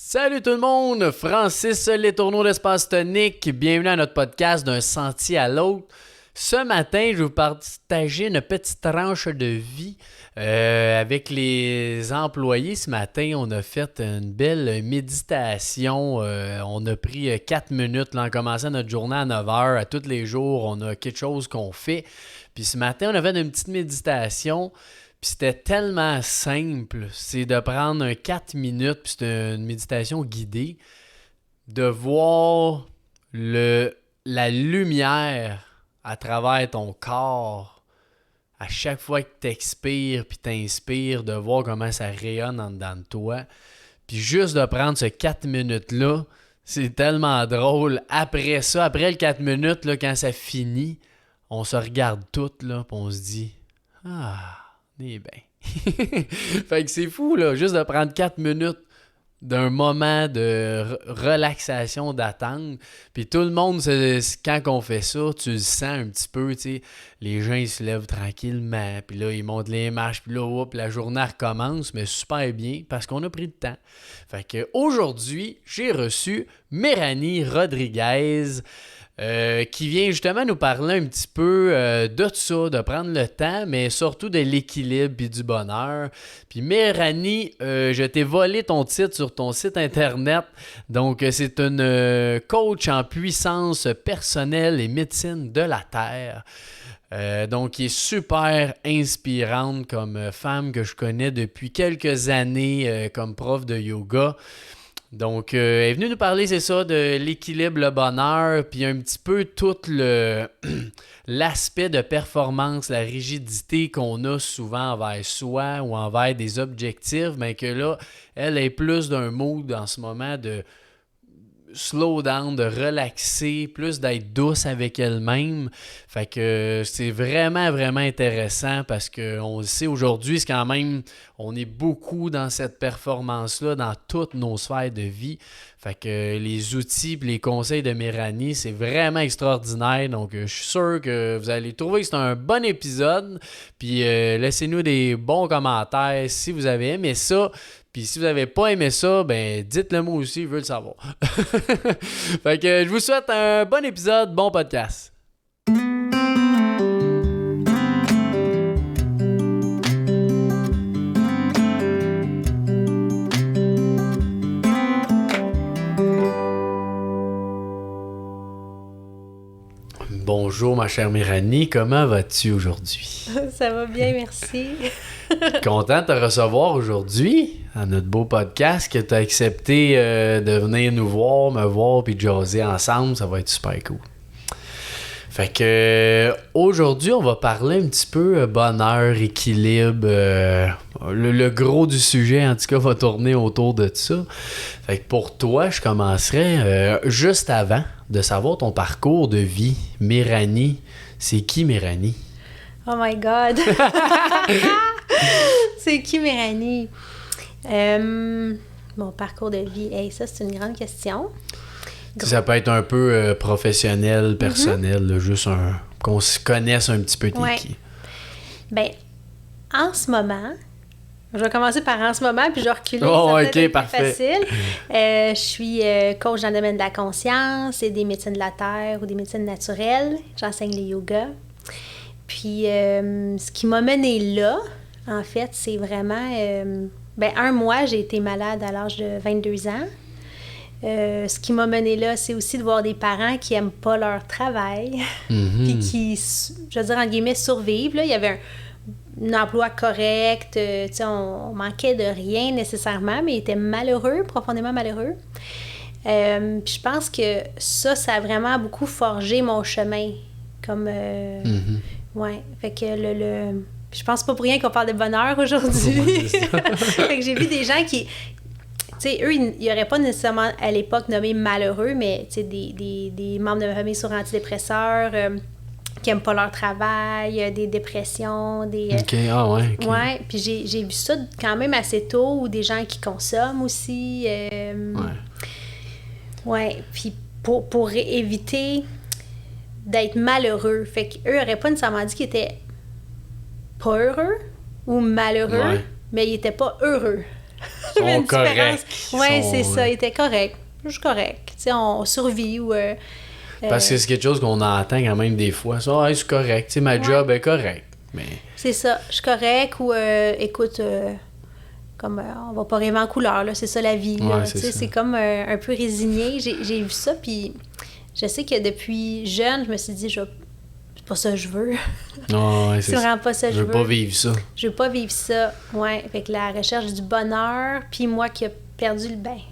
Salut tout le monde, Francis Letourneau d'Espace Tonique, bienvenue à notre podcast d'un sentier à l'autre. Ce matin, je vais vous partager une petite tranche de vie avec les employés. Ce matin, on a fait une belle méditation. On a pris 4 minutes là, en commençant notre journée à 9 heures. À tous les jours, on a quelque chose qu'on fait. Puis ce matin, on a fait une petite méditation. Puis c'était tellement simple, c'est de prendre 4 minutes, puis c'est une méditation guidée, de voir la lumière à travers ton corps à chaque fois que tu expires puis t'inspires, de voir comment ça rayonne en dedans de toi. Puis juste de prendre ce 4 minutes-là, c'est tellement drôle. Après ça, après le 4 minutes, là, quand ça finit, on se regarde toutes, là, puis on se dit « Ah... » Eh bien. Fait que c'est fou, là, juste de prendre 4 minutes d'un moment de relaxation, d'attente. Puis tout le monde, quand on fait ça, tu le sens un petit peu, tu sais, les gens, ils se lèvent tranquillement, puis là, ils montent les marches, puis là, hop, la journée recommence, mais super bien, parce qu'on a pris le temps. Fait que aujourd'hui, j'ai reçu Méranie Rodriguez, qui vient justement nous parler un petit peu de ça, de prendre le temps, mais surtout de l'équilibre et du bonheur. Puis Méranie, je t'ai volé ton titre sur ton site internet. Donc, c'est une coach en puissance personnelle et médecine de la Terre. Donc, qui est super inspirante comme femme que je connais depuis quelques années comme prof de yoga. Donc, elle est venue nous parler, c'est ça, de l'équilibre, le bonheur, puis un petit peu tout l'aspect de performance, la rigidité qu'on a souvent envers soi ou envers des objectifs, mais que là, elle est plus d'un mood en ce moment de slow down, de relaxer, plus d'être douce avec elle-même. Fait que c'est vraiment, vraiment intéressant parce qu'on le sait aujourd'hui, c'est quand même, on est beaucoup dans cette performance-là, dans toutes nos sphères de vie. Fait que les outils et les conseils de Méranie, c'est vraiment extraordinaire. Donc, je suis sûr que vous allez trouver que c'est un bon épisode. Puis, laissez-nous des bons commentaires si vous avez aimé ça. Puis si vous n'avez pas aimé ça, ben dites-le moi aussi, je veux le savoir. Fait que je vous souhaite un bon épisode, bon podcast. Bonjour ma chère Méranie, comment vas-tu aujourd'hui? Ça va bien, merci. Content de te recevoir aujourd'hui à notre beau podcast, que tu as accepté de venir nous voir, me voir puis de jaser ensemble, ça va être super cool. Fait que aujourd'hui, on va parler un petit peu bonheur, équilibre, le gros du sujet en tout cas va tourner autour de ça. Fait que pour toi, je commencerai juste avant de savoir ton parcours de vie. Méranie, c'est qui Méranie? Oh my God! C'est qui Méranie? Mon parcours de vie, hey, ça c'est une grande question. Ça peut être un peu professionnel, personnel, là, juste qu'on se connaisse un petit peu t'es qui. Ben, en ce moment, je vais commencer par en ce moment, puis je vais reculer. Oh, ça ok, peut être parfait. plus facile. Je suis coach dans le domaine de la conscience et des médecines de la terre ou des médecines naturelles. J'enseigne le yoga. Puis, ce qui m'a menée là, en fait, c'est vraiment... un mois, j'ai été malade à l'âge de 22 ans. Ce qui m'a menée là, c'est aussi de voir des parents qui n'aiment pas leur travail, puis qui, je veux dire, en guillemets, survivent. Là. Il y avait un emploi correct, on manquait de rien nécessairement, mais ils étaient malheureux, profondément malheureux. Puis je pense que ça a vraiment beaucoup forgé mon chemin. Comme, ouais, fait que je pense pas pour rien qu'on parle de bonheur aujourd'hui. Fait que j'ai vu des gens qui... Tu sais, eux, ils n'auraient pas nécessairement, à l'époque, nommé malheureux, mais tu sais, des membres de ma famille sur antidépresseurs qui n'aiment pas leur travail, des dépressions, des... OK, ah ouais, OK. Ouais, puis j'ai vu ça quand même assez tôt, ou des gens qui consomment aussi. Ouais, puis pour éviter d'être malheureux. Fait qu'eux n'auraient pas nécessairement dit qu'ils étaient pas heureux ou malheureux, mais ils n'étaient pas heureux. Ils sont corrects. Oui, c'est ça. Il était correct. Je suis correct. Tu sais, on survit ou... Parce que c'est quelque chose qu'on entend quand même des fois. Ça, c'est correct. Tu sais, ma job est correcte. Mais... C'est ça. Je suis correct ou, écoute, comme on va pas rêver en couleur, là. C'est ça la vie. Là. C'est comme un peu résigné. J'ai vu ça, puis je sais que depuis jeune, je me suis dit, c'est pas ça que je veux. Non, c'est vraiment pas ça que je veux. Je veux pas vivre ça. Je veux pas vivre ça. Ouais. Fait que la recherche du bonheur, puis moi qui ai perdu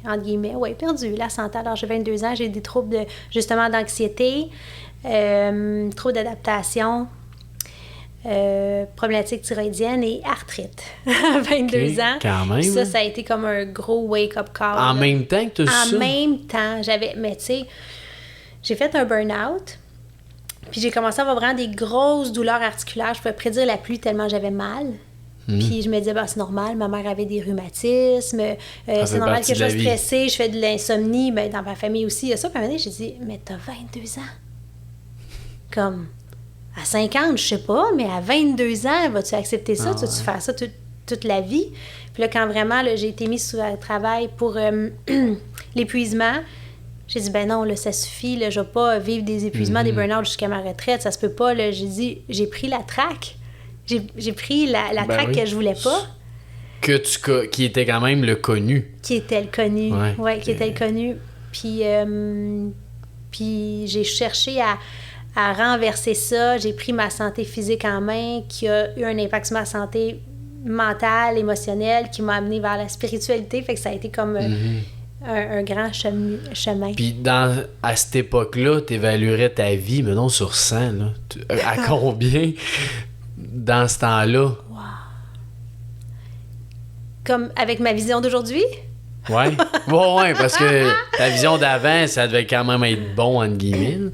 entre guillemets, perdu la santé. Alors, j'ai 22 ans, j'ai des troubles justement d'anxiété, troubles d'adaptation, problématique thyroïdienne et arthrite. 22 ans. Quand même. Ça a été comme un gros wake-up call. En même temps que tu as ça? En même temps. Mais tu sais, j'ai fait un burn-out, puis j'ai commencé à avoir vraiment des grosses douleurs articulaires. Je pouvais prédire la pluie tellement j'avais mal. Puis je me disais, c'est normal, ma mère avait des rhumatismes, c'est normal que je sois stressée, je fais de l'insomnie, dans ma famille aussi, il y a ça. Puis à un moment donné, j'ai dit, mais t'as 22 ans. Comme, à 50, je sais pas, mais à 22 ans, vas-tu accepter ça? Tu vas-tu faire ça toute la vie? Puis là, quand vraiment j'ai été mise sous le travail pour l'épuisement, j'ai dit, non, là, ça suffit, là, je vais pas vivre des épuisements, des burn-out jusqu'à ma retraite, ça se peut pas. Là. J'ai dit, j'ai pris la traque. J'ai pris la traque que je voulais pas. Qui était quand même le connu. Qui était le connu. Oui, qui était le connu. Puis j'ai cherché à renverser ça. J'ai pris ma santé physique en main, qui a eu un impact sur ma santé mentale, émotionnelle, qui m'a amenée vers la spiritualité. Fait que ça a été comme un grand chemin. Puis à cette époque-là, tu évaluerais ta vie, mettons, sur 100. Là. À combien? Dans ce temps-là. Wow. Comme avec ma vision d'aujourd'hui? Oui, parce que ta vision d'avant, ça devait quand même être bon, entre guillemets.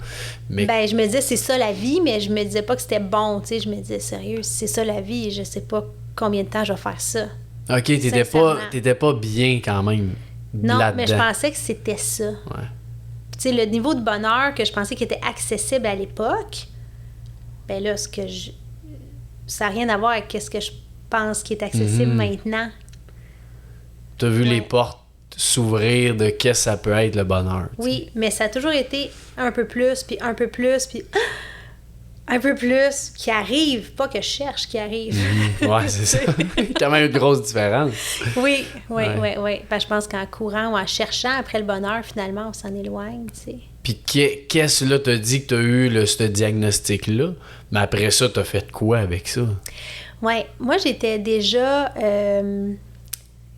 Mais... je me disais, c'est ça la vie, mais je me disais pas que c'était bon. Tu sais, je me disais, sérieux, c'est ça la vie, je sais pas combien de temps je vais faire ça. OK, t'étais pas bien quand même. Non, là-dedans. Mais je pensais que c'était ça. Ouais. Tu sais, le niveau de bonheur que je pensais qui était accessible à l'époque, là, ça n'a rien à voir avec ce que je pense qui est accessible maintenant. Tu as vu les portes s'ouvrir de qu'est-ce que ça peut être le bonheur. Oui, mais ça a toujours été un peu plus, puis un peu plus, puis un peu plus, qui arrive, pas que je cherche, qui arrive. Oui, c'est ça. Il y a quand même une grosse différence. Oui. Parce que je pense qu'en courant ou en cherchant après le bonheur, finalement, on s'en éloigne, tu sais. Puis qu'est-ce là t'as dit que t'as eu ce diagnostic-là, mais après ça, t'as fait quoi avec ça? Oui, moi j'étais déjà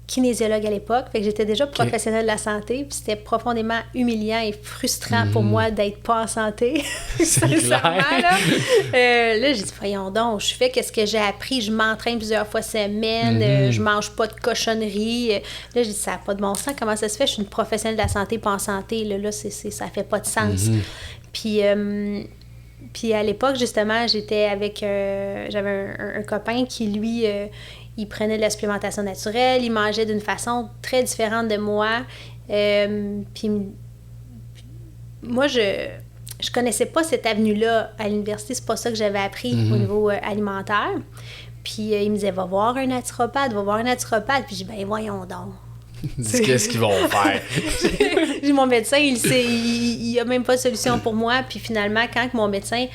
kinésiologue à l'époque, fait que j'étais déjà professionnelle de la santé, puis c'était profondément humiliant et frustrant pour moi d'être pas en santé. Sincèrement, là. Là, j'ai dit, voyons donc, je fais qu'est-ce que j'ai appris, je m'entraîne plusieurs fois semaine, je mange pas de cochonneries. Là, j'ai dit, ça n'a pas de bon sens, comment ça se fait? Je suis une professionnelle de la santé, pas en santé. Là, ça fait pas de sens. Puis à l'époque, justement, j'étais avec... j'avais un copain qui, lui... il prenait de la supplémentation naturelle, il mangeait d'une façon très différente de moi. Puis moi, je connaissais pas cette avenue-là à l'université. C'est pas ça que j'avais appris au niveau alimentaire. Puis il me disait, va voir un naturopathe. Puis j'ai dit, voyons donc. Qu'est-ce qu'ils vont faire? J'ai mon médecin, il a même pas de solution pour moi. Puis finalement, quand mon médecin,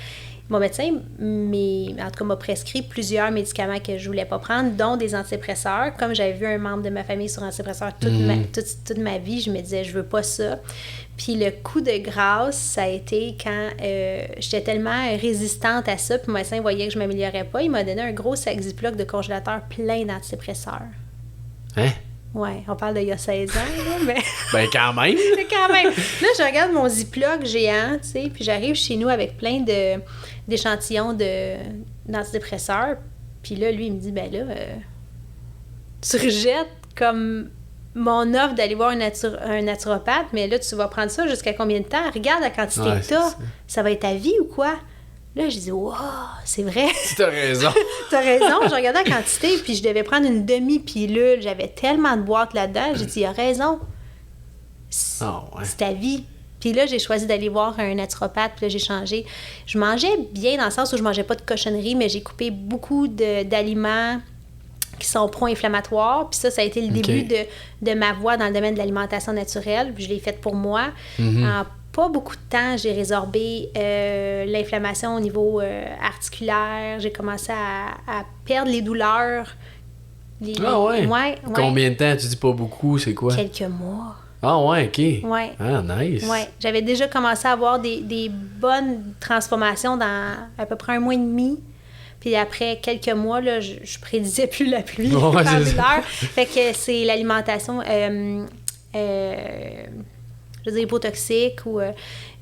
en tout cas, m'a prescrit plusieurs médicaments que je voulais pas prendre, dont des antidépresseurs. Comme j'avais vu un membre de ma famille sur antidépresseurs toute ma vie, je me disais, je veux pas ça. Puis le coup de grâce, ça a été quand j'étais tellement résistante à ça, puis mon médecin voyait que je m'améliorais pas, il m'a donné un gros sac Ziploc de congélateur plein d'antidépresseurs. Hein? Ouais, on parle d'il y a 16 ans, là, mais... quand même! quand même! Là, je regarde mon Ziploc géant, tu sais, puis j'arrive chez nous avec plein d'échantillons d'antidépresseurs, puis là, lui, il me dit, tu rejettes comme mon offre d'aller voir un naturopathe, mais là, tu vas prendre ça jusqu'à combien de temps? Regarde la quantité que t'as. Ça va être ta vie ou quoi? Là, j'ai dit, wow, c'est vrai. T'as raison. T'as raison. Je regardais la quantité, puis je devais prendre une demi-pilule. J'avais tellement de boîtes là-dedans. J'ai dit, il a raison. C'est ta vie. Puis là, j'ai choisi d'aller voir un naturopathe, puis là, j'ai changé. Je mangeais bien dans le sens où je mangeais pas de cochonneries, mais j'ai coupé beaucoup d'aliments qui sont pro-inflammatoires. Puis ça a été le début de ma voie dans le domaine de l'alimentation naturelle. Puis je l'ai faite pour moi. En pas beaucoup de temps, j'ai résorbé l'inflammation au niveau articulaire. J'ai commencé à perdre les douleurs. Ouais. Ouais. Combien de temps? Tu dis pas beaucoup, c'est quoi? Quelques mois. Ah ouais, OK. Ouais. Ah, nice. Ouais. J'avais déjà commencé à avoir des bonnes transformations dans à peu près 1 mois et demi. Puis après quelques mois, là, je prédisais plus la pluie par l'heure. Fait que c'est l'alimentation, je veux dire, hypotoxique ou...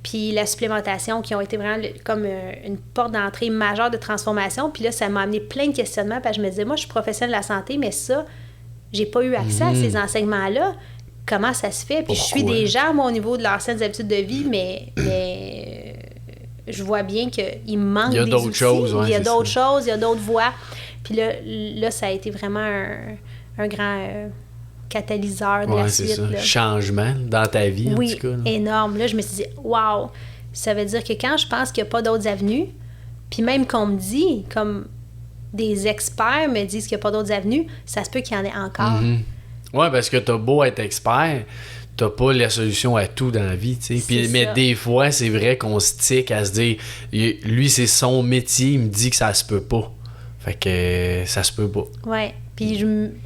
puis la supplémentation qui ont été vraiment comme une porte d'entrée majeure de transformation. Puis là, ça m'a amené plein de questionnements. Puis je me disais, moi, je suis professionnelle de la santé, mais ça, j'ai pas eu accès à ces enseignements-là. Comment ça se fait? Puis je suis des gens, moi, au niveau de leurs saines habitudes de vie, mais je vois bien qu'il me manque des outils. Il y a d'autres choses, il y a d'autres choses, il y a d'autres voies. Puis là, ça a été vraiment un grand catalyseur de la suite. C'est ça. Là. Changement dans ta vie, oui, en tout cas. Là. Énorme. Là, je me suis dit, wow! Ça veut dire que quand je pense qu'il n'y a pas d'autres avenues, puis même qu'on me dit, comme des experts me disent qu'il n'y a pas d'autres avenues, ça se peut qu'il y en ait encore. Oui, parce que t'as beau être expert, t'as pas la solution à tout dans la vie, tu sais. Mais des fois, c'est vrai qu'on se tique à se dire, lui, c'est son métier, il me dit que ça se peut pas. Fait que ça se peut pas. Oui. Puis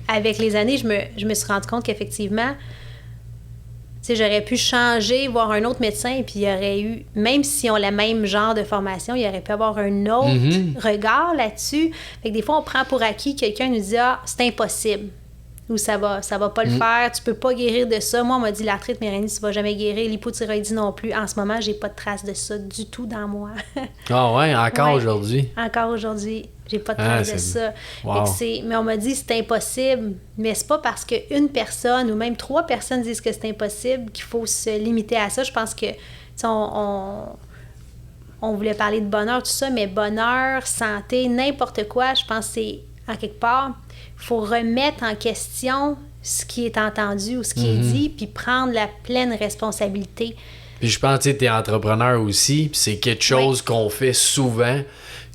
avec les années, je me suis rendu compte qu'effectivement, tu sais, j'aurais pu changer, voir un autre médecin, puis il y aurait eu, même si on a le même genre de formation, il aurait pu avoir un autre regard là-dessus. Fait que des fois, on prend pour acquis, quelqu'un nous dit « Ah, c'est impossible ». Ou ça va pas le faire, tu peux pas guérir de ça. Moi, on m'a dit l'arthrite mérénée, tu vas jamais guérir, l'hypothyroïdie non plus. En ce moment, j'ai pas de trace de ça du tout dans moi. Ah ouais, encore aujourd'hui? Encore aujourd'hui, j'ai pas de trace de ça. Wow. Mais on m'a dit c'est impossible, mais c'est pas parce qu'une personne ou même 3 personnes disent que c'est impossible qu'il faut se limiter à ça. Je pense que on voulait parler de bonheur, tout ça, mais bonheur, santé, n'importe quoi, je pense que c'est en quelque part, il faut remettre en question ce qui est entendu ou ce qui est dit, puis prendre la pleine responsabilité. Puis je pense que tu es entrepreneur aussi, puis c'est quelque chose qu'on fait souvent,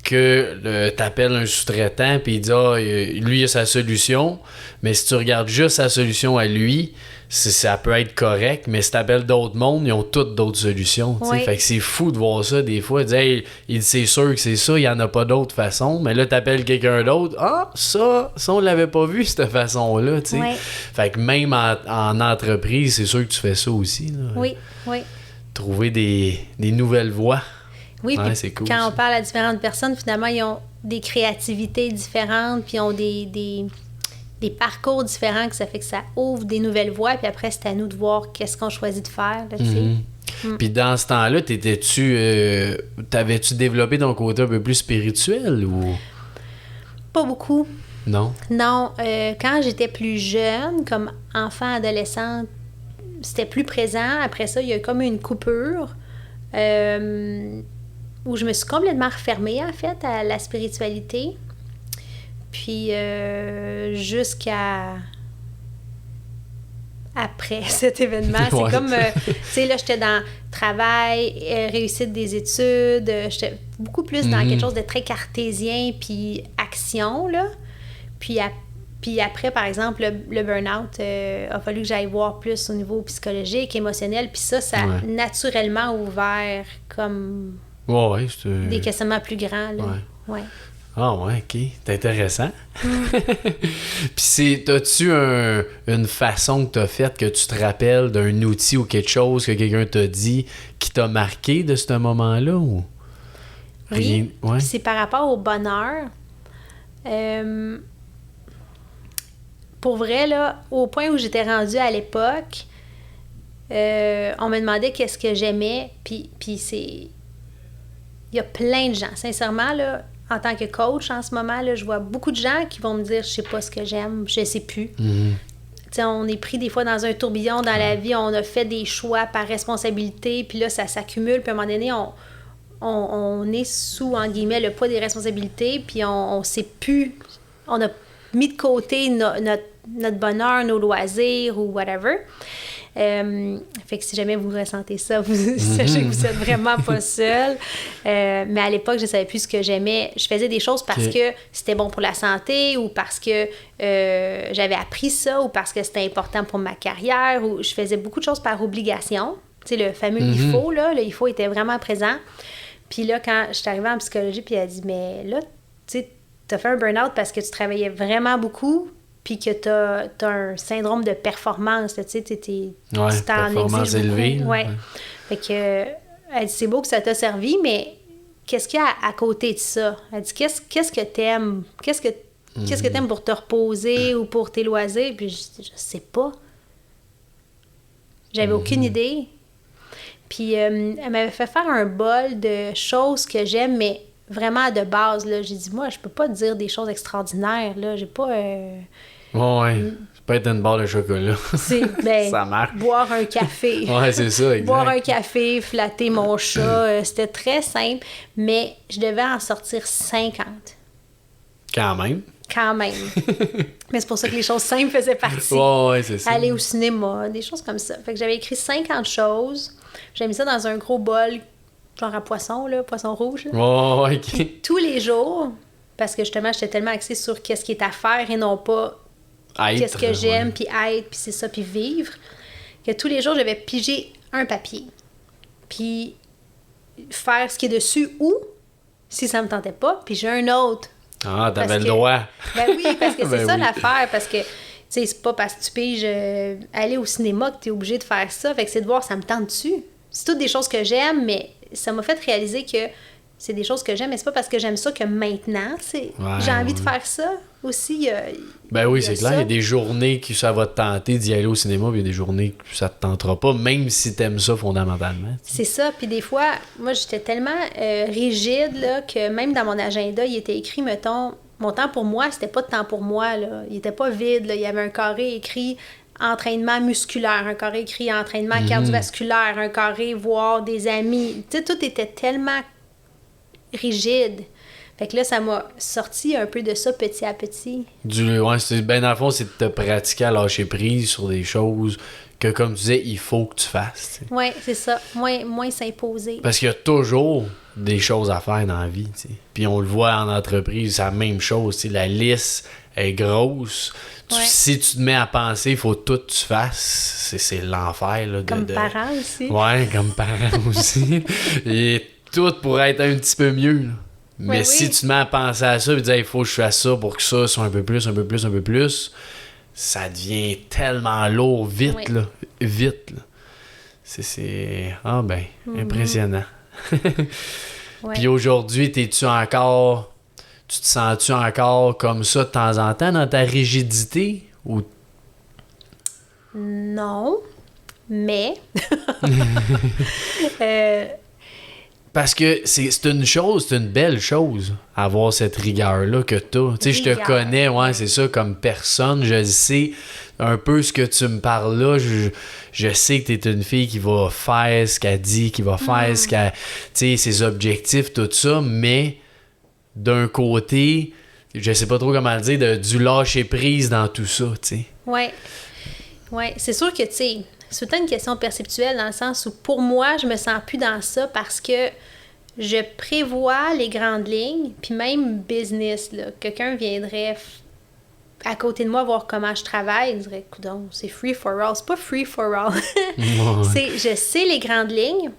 que t'appelles un sous-traitant, puis il dit « Ah, lui, il a sa solution », mais si tu regardes juste sa solution à lui, ça peut être correct, mais si t'appelles d'autres mondes, ils ont toutes d'autres solutions. Oui. Fait que c'est fou de voir ça des fois. Il dit c'est sûr que c'est ça, il n'y en a pas d'autre façon. Mais là, t'appelles quelqu'un d'autre. Ah, ça on l'avait pas vu, cette façon-là. Oui. Fait que même en entreprise, c'est sûr que tu fais ça aussi. Là. Oui. Trouver des nouvelles voies. Oui, c'est cool. Quand on parle à différentes personnes, finalement, ils ont des créativités différentes, puis ils ont des parcours différents, que ça fait que ça ouvre des nouvelles voies, puis après, c'est à nous de voir qu'est-ce qu'on choisit de faire. Là, Puis dans ce temps-là, t'avais-tu développé ton côté un peu plus spirituel ou... Pas beaucoup. Non? Non. Quand j'étais plus jeune, comme enfant, adolescente, c'était plus présent. Après ça, il y a comme une coupure où je me suis complètement refermée, en fait, à la spiritualité. Puis jusqu'à après cet événement, c'est comme, tu sais, là, j'étais dans travail, réussite des études, j'étais beaucoup plus dans quelque chose de très cartésien, puis action, là. Puis après, par exemple, le burn-out, a fallu que j'aille voir plus au niveau psychologique, émotionnel, puis ça a naturellement ouvert comme des questionnements plus grands, là. Ouais. Ah ouais, OK. C'est intéressant. Puis t'as-tu une façon que t'as faite que tu te rappelles d'un outil ou quelque chose que quelqu'un t'a dit qui t'a marqué de ce moment-là? Ou... Oui, c'est par rapport au bonheur. Pour vrai, là, au point où j'étais rendue à l'époque, on me demandait qu'est-ce que j'aimais, puis c'est... Il y a plein de gens, sincèrement, là, en tant que coach, en ce moment, là, je vois beaucoup de gens qui vont me dire « Je sais pas ce que j'aime, je sais plus. T'sais, on est pris des fois dans un tourbillon dans la vie, on a fait des choix par responsabilité, puis là, ça s'accumule, puis à un moment donné, on est sous, en guillemets, le poids des responsabilités, puis on sait plus, on a mis de côté notre bonheur, nos loisirs ou whatever. Fait que si jamais vous ressentez ça, sachez que vous êtes vraiment pas seul. Mais à l'époque, je savais plus ce que j'aimais. Je faisais des choses parce que c'était bon pour la santé ou parce que j'avais appris ça ou parce que c'était important pour ma carrière ou je faisais beaucoup de choses par obligation. Tu sais, le fameux il faut, là, le il faut était vraiment présent. Puis là, quand je suis arrivée en psychologie, puis elle a dit, mais là, tu sais, t'as fait un burn-out parce que tu travaillais vraiment beaucoup, puis que t'as un syndrome de performance, tu sais, tu t'en performance exiges élevée. beaucoup. Ouais. Fait que, elle dit, c'est beau que ça t'a servi, mais qu'est-ce qu'il y a à côté de ça? Elle dit, qu'est-ce que t'aimes? Qu'est-ce que t'aimes pour te reposer ou pour tes loisirs? Puis je sais pas. J'avais aucune idée. Puis elle m'avait fait faire un bol de choses que j'aime, mais vraiment de base. Là. J'ai dit, moi, je peux pas te dire des choses extraordinaires. Là. J'ai pas... Ouais. Ça peut être une barre de chocolat. Ça marche. Boire un café. Ouais, c'est ça, exact. Boire un café, flatter mon chat. C'était très simple, mais je devais en sortir 50. Quand même. Mais c'est pour ça que les choses simples faisaient partie. Ouais, c'est ça. Aller au cinéma, des choses comme ça. Fait que j'avais écrit 50 choses. J'avais mis ça dans un gros bol, genre à poisson, là, poisson rouge. Là. Oh, OK. Tous les jours, parce que justement, j'étais tellement axée sur qu'est-ce qui est à faire et non pas qu'est-ce que j'aime, puis être, puis c'est ça, puis vivre, que tous les jours, j'avais pigé un papier. Puis faire ce qui est dessus ou, si ça me tentait pas, puis j'ai un autre. Ah, t'avais le droit. Ben oui, parce que c'est ça l'affaire, parce que, tu sais, c'est pas parce que tu piges aller au cinéma que t'es obligé de faire ça, fait que c'est de voir, ça me tente dessus. C'est toutes des choses que j'aime, mais ça m'a fait réaliser que c'est des choses que j'aime, mais c'est pas parce que j'aime ça que maintenant, j'ai envie de faire ça aussi. Ben oui, c'est clair, il y a des journées que ça va te tenter d'y aller au cinéma, puis il y a des journées que ça te tentera pas, même si t'aimes ça fondamentalement. C'est ça, puis des fois, moi, j'étais tellement rigide là, que même dans mon agenda, il était écrit, mettons, mon temps pour moi, c'était pas de temps pour moi, là. Il était pas vide, là. Il y avait un carré écrit entraînement musculaire, un carré écrit entraînement cardiovasculaire, un carré voir des amis. Tu sais, tout était tellement rigide. Fait que là, ça m'a sorti un peu de ça petit à petit. Ben dans le fond, c'est de te pratiquer à lâcher prise sur des choses que, comme tu disais, il faut que tu fasses. Oui, c'est ça. Moins s'imposer. Parce qu'il y a toujours des choses à faire dans la vie. T'sais. Puis on le voit en entreprise, c'est la même chose. T'sais. La liste est grosse. Si tu te mets à penser, il faut tout que tu fasses. C'est l'enfer. Là, comme parent aussi. Ouais, comme parent aussi. Et tout pourrait être un petit peu mieux. Là. Mais si tu te mets à penser à ça et dire il faut que je fasse ça pour que ça soit un peu plus, ça devient tellement lourd vite, là. Vite, là. C'est... Ah ben, impressionnant. Puis aujourd'hui, tu te sens-tu encore comme ça de temps en temps dans ta rigidité? Ou... Non, mais... Parce que c'est une belle chose, avoir cette rigueur-là que t'as. Tu sais, je te connais, c'est ça, comme personne. Je sais un peu ce que tu me parles là. Je sais que t'es une fille qui va faire ce qu'elle dit, qui va faire ce qu'elle... Tu sais, ses objectifs, tout ça. Mais d'un côté, je sais pas trop comment le dire, du lâcher-prise dans tout ça, tu sais. Ouais, c'est sûr que, tu sais... C'est tout une question perceptuelle dans le sens où, pour moi, je me sens plus dans ça parce que je prévois les grandes lignes, puis même business, là. Quelqu'un viendrait à côté de moi voir comment je travaille, il dirait, coudonc, c'est free for all. C'est pas free for all. Je sais les grandes lignes,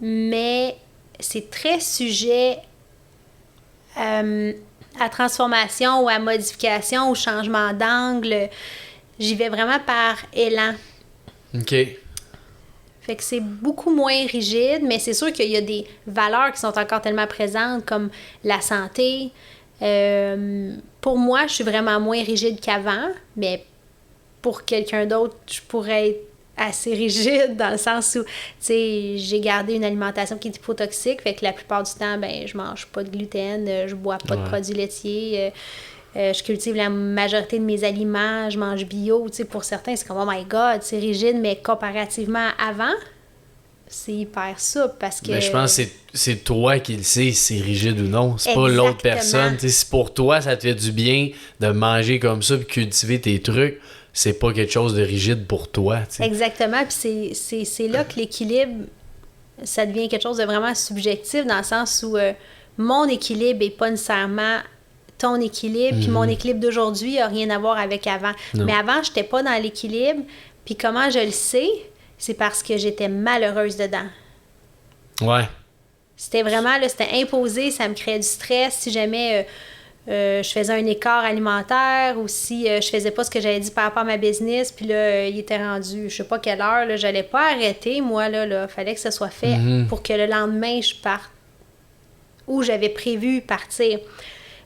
mais c'est très sujet à transformation ou à modification, au changement d'angle. J'y vais vraiment par élan. OK. Fait que c'est beaucoup moins rigide, mais c'est sûr qu'il y a des valeurs qui sont encore tellement présentes, comme la santé. Pour moi, je suis vraiment moins rigide qu'avant, mais pour quelqu'un d'autre, je pourrais être assez rigide dans le sens où, tu sais, j'ai gardé une alimentation qui est hypotoxique, fait que la plupart du temps, ben, je mange pas de gluten, je bois pas de produits laitiers, je cultive la majorité de mes aliments, je mange bio, tu sais, pour certains, c'est comme, oh my God, c'est rigide, mais comparativement à avant, c'est hyper souple parce que... Mais je pense que c'est toi qui le sais si c'est rigide ou non. C'est pas l'autre personne. T'sais, si pour toi, ça te fait du bien de manger comme ça puis cultiver tes trucs, c'est pas quelque chose de rigide pour toi. T'sais. Exactement. Puis c'est là que l'équilibre, ça devient quelque chose de vraiment subjectif, dans le sens où mon équilibre n'est pas nécessairement ton équilibre, puis mon équilibre d'aujourd'hui n'a rien à voir avec avant. Non. Mais avant, je n'étais pas dans l'équilibre. Puis comment je le sais? C'est parce que j'étais malheureuse dedans. Ouais. C'était vraiment, là, c'était imposé, ça me créait du stress. Si jamais je faisais un écart alimentaire ou si je faisais pas ce que j'avais dit par rapport à ma business, puis là, il était rendu, je sais pas quelle heure, là, j'allais pas arrêter, moi, là, fallait que ça soit fait pour que le lendemain, je parte où j'avais prévu partir.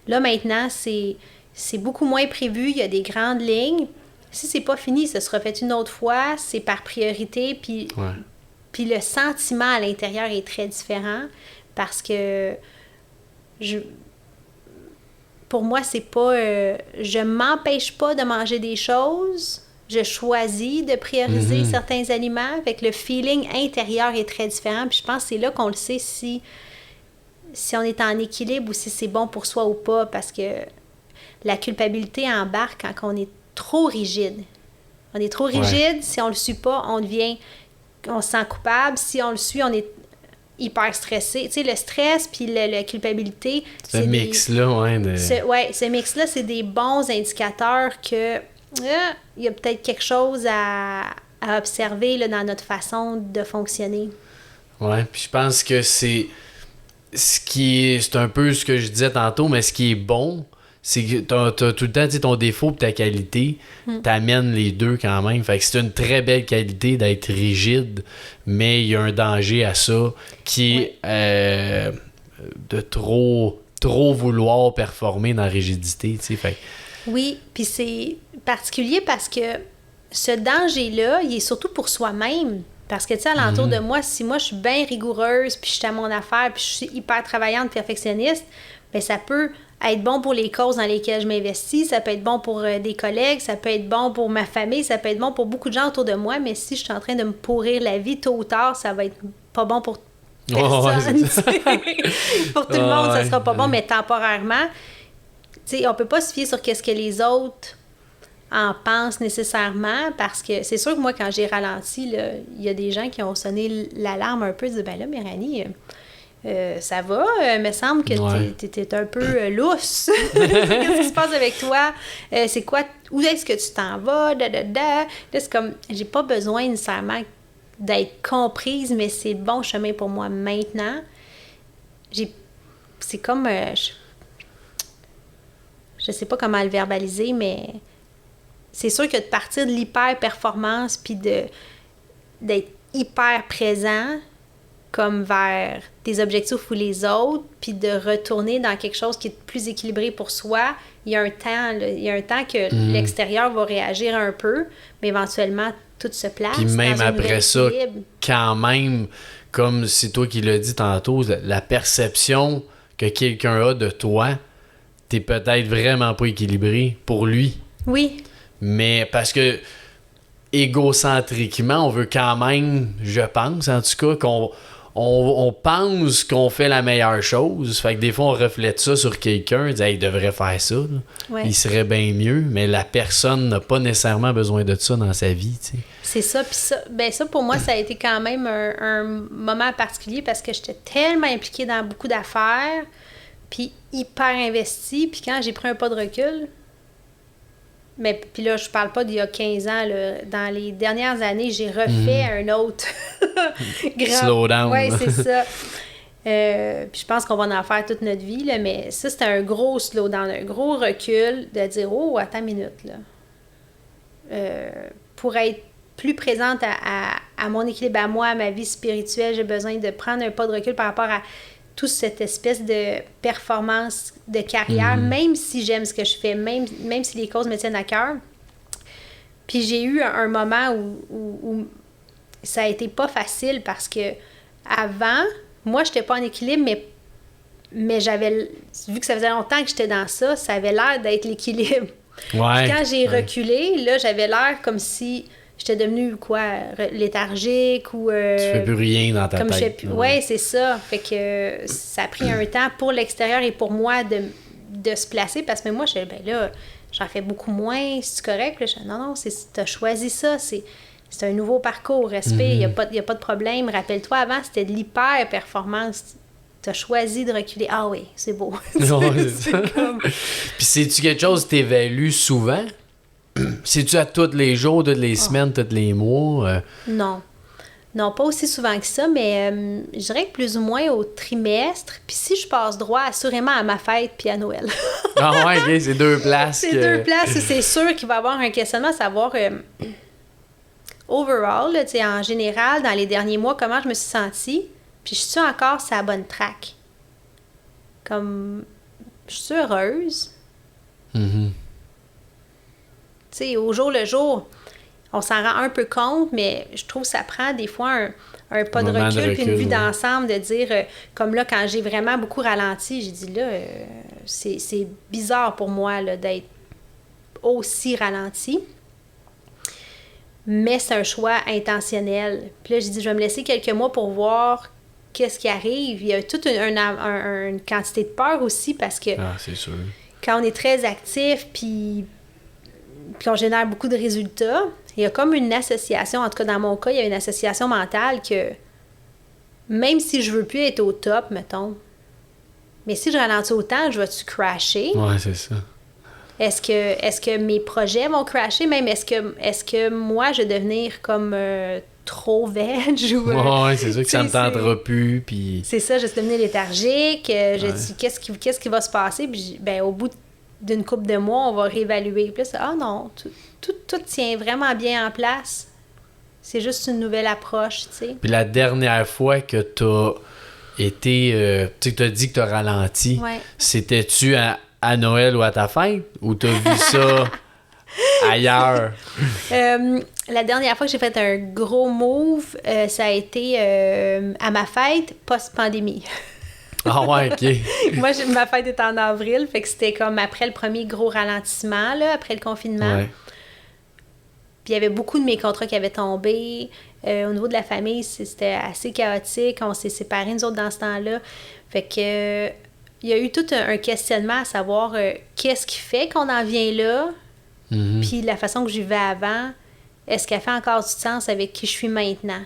Là, maintenant, c'est beaucoup moins prévu, il y a des grandes lignes. Si c'est pas fini, ça sera fait une autre fois, c'est par priorité, puis... Ouais. Puis le sentiment à l'intérieur est très différent parce que pour moi, c'est pas... je m'empêche pas de manger des choses. Je choisis de prioriser certains aliments. Fait que le feeling intérieur est très différent. Puis je pense que c'est là qu'on le sait si on est en équilibre ou si c'est bon pour soi ou pas. Parce que la culpabilité embarque quand on est trop rigide. On est trop rigide. Si on le suit pas, on se sent coupable. Si on le suit, on est hyper stressé. Tu sais, le stress puis la culpabilité... Ce mix-là, ce mix-là, c'est des bons indicateurs que il y a peut-être quelque chose à observer là, dans notre façon de fonctionner. Ouais, puis je pense que c'est un peu ce que je disais tantôt, mais ce qui est bon, c'est que t'as tout le temps ton défaut et ta qualité, t'amènes les deux quand même. Fait que c'est une très belle qualité d'être rigide, mais il y a un danger à ça qui est de trop vouloir performer dans la rigidité. Fait. Oui, puis c'est particulier parce que ce danger-là, il est surtout pour soi-même. Parce que, tu sais, alentour de moi, si moi, je suis bien rigoureuse, puis je suis à mon affaire, puis je suis hyper travaillante, perfectionniste, bien, ça peut être bon pour les causes dans lesquelles je m'investis, ça peut être bon pour des collègues, ça peut être bon pour ma famille, ça peut être bon pour beaucoup de gens autour de moi, mais si je suis en train de me pourrir la vie, tôt ou tard, ça va être pas bon pour personne. Pour tout le monde, ça sera pas bon, mais temporairement. Tu sais, on peut pas se fier sur qu'est-ce que les autres en pensent nécessairement, parce que c'est sûr que moi, quand j'ai ralenti, il y a des gens qui ont sonné l'alarme un peu, disent, ben là, Méranie... ça va, me semble que t'es un peu lousse. Qu'est-ce qui se passe avec toi? C'est quoi? Où est-ce que tu t'en vas? Là, c'est comme, j'ai pas besoin nécessairement d'être comprise, mais c'est le bon chemin pour moi maintenant. C'est comme... je sais pas comment le verbaliser, mais c'est sûr que de partir de l'hyper-performance puis d'être hyper présent comme vers tes objectifs ou les autres, puis de retourner dans quelque chose qui est plus équilibré pour soi, il y a un temps que l'extérieur va réagir un peu, mais éventuellement, tout se place. Puis même après ça, équilibre. quand même, comme c'est toi qui l'as dit tantôt, la perception que quelqu'un a de toi, t'es peut-être vraiment pas équilibré pour lui. Oui. Mais parce que égocentriquement, on veut quand même, je pense en tout cas, qu'on pense qu'on fait la meilleure chose. Fait que des fois, on reflète ça sur quelqu'un, dit hey, il devrait faire ça. Ouais. Il serait bien mieux, mais la personne n'a pas nécessairement besoin de ça dans sa vie. T'sais. C'est ça. Puis ça, pour moi, ça a été quand même un moment particulier parce que j'étais tellement impliquée dans beaucoup d'affaires, puis hyper investie. Puis quand j'ai pris un pas de recul, mais puis là, je parle pas d'il y a 15 ans. Là, dans les dernières années, j'ai refait un autre grand... Slowdown. Oui, c'est ça. Puis je pense qu'on va en faire toute notre vie, là, mais ça, c'était un gros slowdown, un gros recul de dire « Oh, attends une minute, là. » Pour être plus présente à mon équilibre, à moi, à ma vie spirituelle, j'ai besoin de prendre un pas de recul par rapport à toute cette espèce de performance de carrière, même si j'aime ce que je fais, même si les causes me tiennent à cœur. Puis j'ai eu un moment où ça a été pas facile parce que avant, moi, j'étais pas en équilibre, mais j'avais, vu que ça faisait longtemps que j'étais dans ça, ça avait l'air d'être l'équilibre. Ouais. Puis quand j'ai reculé, là, j'avais l'air comme si j'étais devenue, léthargique ou... tu fais plus rien dans ta tête. Oui, c'est ça. Fait que ça a pris un temps pour l'extérieur et pour moi de se placer parce que moi, je j'en fais beaucoup moins, c'est correct? Puis là, je dis, non, t'as choisi ça, c'est un nouveau parcours, respect, il n'y a pas de problème. Rappelle-toi, avant, c'était de l'hyper-performance. T'as choisi de reculer. Ah oui, c'est beau. Non, c'est ça. Comme... Puis c'est-tu quelque chose que t'évalues souvent? C'est-tu à tous les jours, toutes les semaines, tous les mois? Non. Non, pas aussi souvent que ça, mais je dirais que plus ou moins au trimestre. Puis si je passe droit, assurément à ma fête puis à Noël. Ah ouais, OK, c'est 2 places. C'est 2 places où c'est sûr qu'il va y avoir un questionnement, savoir overall, là, en général, dans les derniers mois, comment je me suis sentie. Puis je suis encore sur la bonne track. Comme, je suis heureuse. Mm-hmm. Tu sais, au jour le jour, on s'en rend un peu compte, mais je trouve que ça prend des fois un pas de recul, puis une vue d'ensemble, de dire, comme là, quand j'ai vraiment beaucoup ralenti, j'ai dit là, c'est bizarre pour moi là, d'être aussi ralenti. Mais c'est un choix intentionnel. Puis là, j'ai dit, je vais me laisser quelques mois pour voir qu'est-ce qui arrive. Il y a toute une quantité de peur aussi, parce que c'est sûr. Quand on est très actif, puis on génère beaucoup de résultats, il y a comme une association, en tout cas dans mon cas, il y a une association mentale que même si je veux plus être au top, mettons, mais si je ralentis autant, je vais-tu crasher? Ouais, c'est ça. Est-ce que mes projets vont crasher? Même est-ce que moi, je vais devenir comme trop veg? Ou, ouais, c'est sûr que ça me tentera plus. Puis... C'est ça, je vais devenir léthargique. Je dis, qu'est-ce qui va se passer? Puis, au bout d'une couple de mois, on va réévaluer. Puis là, non, tout tient vraiment bien en place. C'est juste une nouvelle approche, tu sais. Puis la dernière fois que t'as été... tu sais, que t'as dit que t'as ralenti, c'était-tu à Noël ou à ta fête? Ou t'as vu ça ailleurs? La dernière fois que j'ai fait un gros move, ça a été à ma fête post-pandémie. Ah ouais, OK. Moi, ma fête était en avril, fait que c'était comme après le premier gros ralentissement, là, après le confinement. Ouais. Puis il y avait beaucoup de mes contrats qui avaient tombé. Au niveau de la famille, c'était assez chaotique. On s'est séparés, nous autres, dans ce temps-là. Fait que il y a eu tout un questionnement à savoir qu'est-ce qui fait qu'on en vient là, puis la façon que je vivais avant, est-ce qu'elle fait encore du sens avec qui je suis maintenant?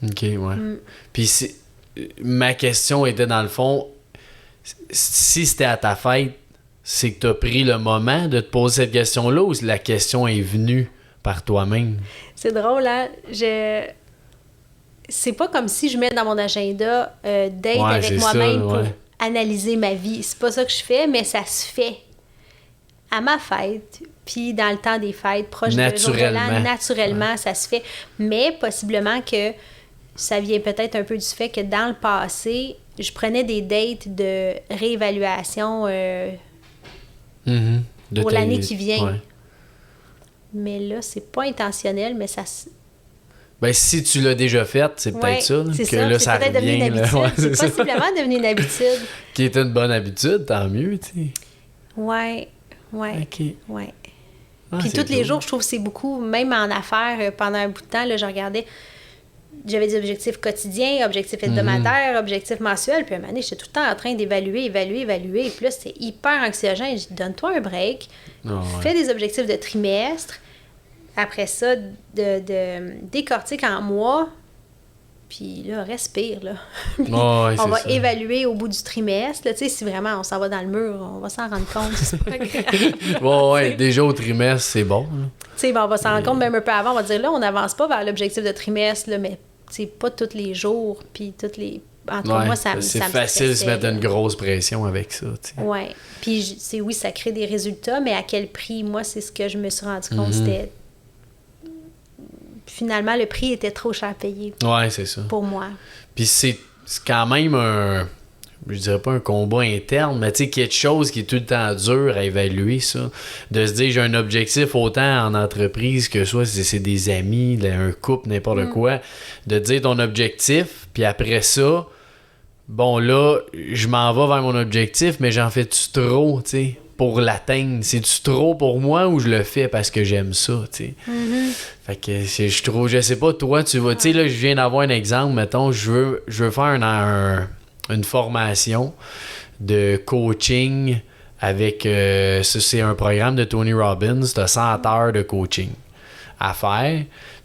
OK, ouais. Puis ma question était, dans le fond, si c'était à ta fête, c'est que tu as pris le moment de te poser cette question-là ou la question est venue par toi-même? C'est drôle, hein? C'est pas comme si je mets dans mon agenda d'être avec moi-même pour analyser ma vie. C'est pas ça que je fais, mais ça se fait à ma fête, puis dans le temps des fêtes, proche de jour de l'an, naturellement, ça se fait. Mais possiblement que ça vient peut-être un peu du fait que dans le passé, je prenais des dates de réévaluation pour l'année qui vient. Ouais. Mais là, c'est pas intentionnel, mais ça... Ben, si tu l'as déjà fait, c'est peut-être ça. C'est que ça. Là, c'est ça peut-être revient. Devenu une habitude. Là. C'est possiblement devenu une habitude. Qui est une bonne habitude, tant mieux, tu sais. Ouais. OK. Ouais. Ah, puis tous les jours, je trouve que c'est beaucoup, même en affaires, pendant un bout de temps, là, je regardais, j'avais des objectifs quotidiens, objectifs hebdomadaires, objectifs mensuels, puis à un moment donné, j'étais tout le temps en train d'évaluer, puis là, c'était hyper anxiogène. Je dis, donne-toi un break, fais des objectifs de trimestre, après ça, de décortique en mois, puis là, respire, là. On va évaluer au bout du trimestre, là, tu sais, si vraiment on s'en va dans le mur, on va s'en rendre compte, c'est pas grave. Déjà au trimestre, c'est bon. Tu sais, on va s'en rendre compte même un peu avant, on va dire, là, on n'avance pas vers l'objectif de trimestre, là, mais c'est pas tous les jours, puis toutes les... En tout cas, moi, ça me c'est facile de se mettre une grosse pression avec ça, tu sais. Oui, puis ça crée des résultats, mais à quel prix? Moi, c'est ce que je me suis rendu compte, c'était... Finalement, le prix était trop cher à payer. Ouais, c'est ça. Pour moi. Puis c'est quand même je dirais pas un combat interne, mais tu sais, quelque chose qui est tout le temps dur à évaluer, ça. De se dire, j'ai un objectif autant en entreprise que soit c'est des amis, un couple, n'importe quoi. De dire ton objectif, puis après ça, bon là, je m'en vais vers mon objectif, mais j'en fais-tu trop, tu sais, pour l'atteindre? C'est-tu trop pour moi ou je le fais parce que j'aime ça, tu sais? Fait que je sais pas, toi, tu vas, tu sais, là, je viens d'avoir un exemple, mettons, je veux faire une formation de coaching avec... ça, c'est un programme de Tony Robbins. T'as 100 heures de coaching à faire.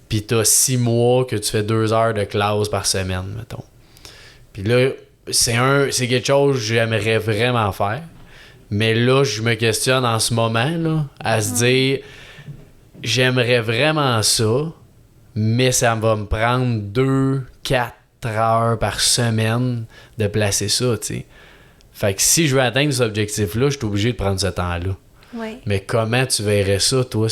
Puis t'as 6 mois que tu fais 2 heures de classe par semaine, mettons. Puis là, c'est quelque chose que j'aimerais vraiment faire. Mais là, je me questionne en ce moment, là, à se dire, j'aimerais vraiment ça, mais ça va me prendre 2-4 heures par semaine de placer ça, tu sais. Fait que si je veux atteindre cet objectif-là, je suis obligé de prendre ce temps-là. Ouais. Mais comment tu verrais ça, toi,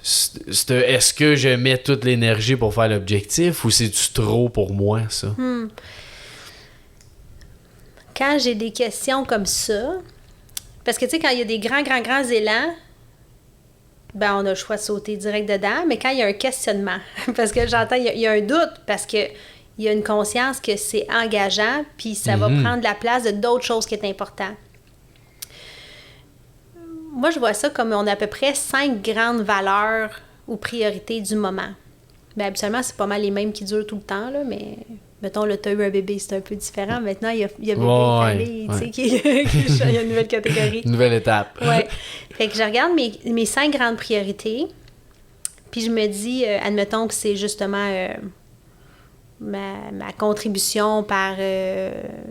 est-ce que je mets toute l'énergie pour faire l'objectif ou c'est-tu trop pour moi, ça? Quand j'ai des questions comme ça, parce que, tu sais, quand il y a des grands élans, ben on a le choix de sauter direct dedans, mais quand il y a un questionnement, parce que j'entends, il y a un doute, parce que il y a une conscience que c'est engageant, puis ça va prendre la place de d'autres choses qui est important. Moi, je vois ça comme on a à peu près 5 grandes valeurs ou priorités du moment. Bien, habituellement, c'est pas mal les mêmes qui durent tout le temps, là, mais mettons, là, t'as eu un bébé, c'est un peu différent. Maintenant, il y a bébé famille, tu sais, il y a une nouvelle catégorie. Une nouvelle étape. Ouais. Fait que je regarde mes 5 grandes priorités, puis je me dis, admettons que c'est justement ma contribution par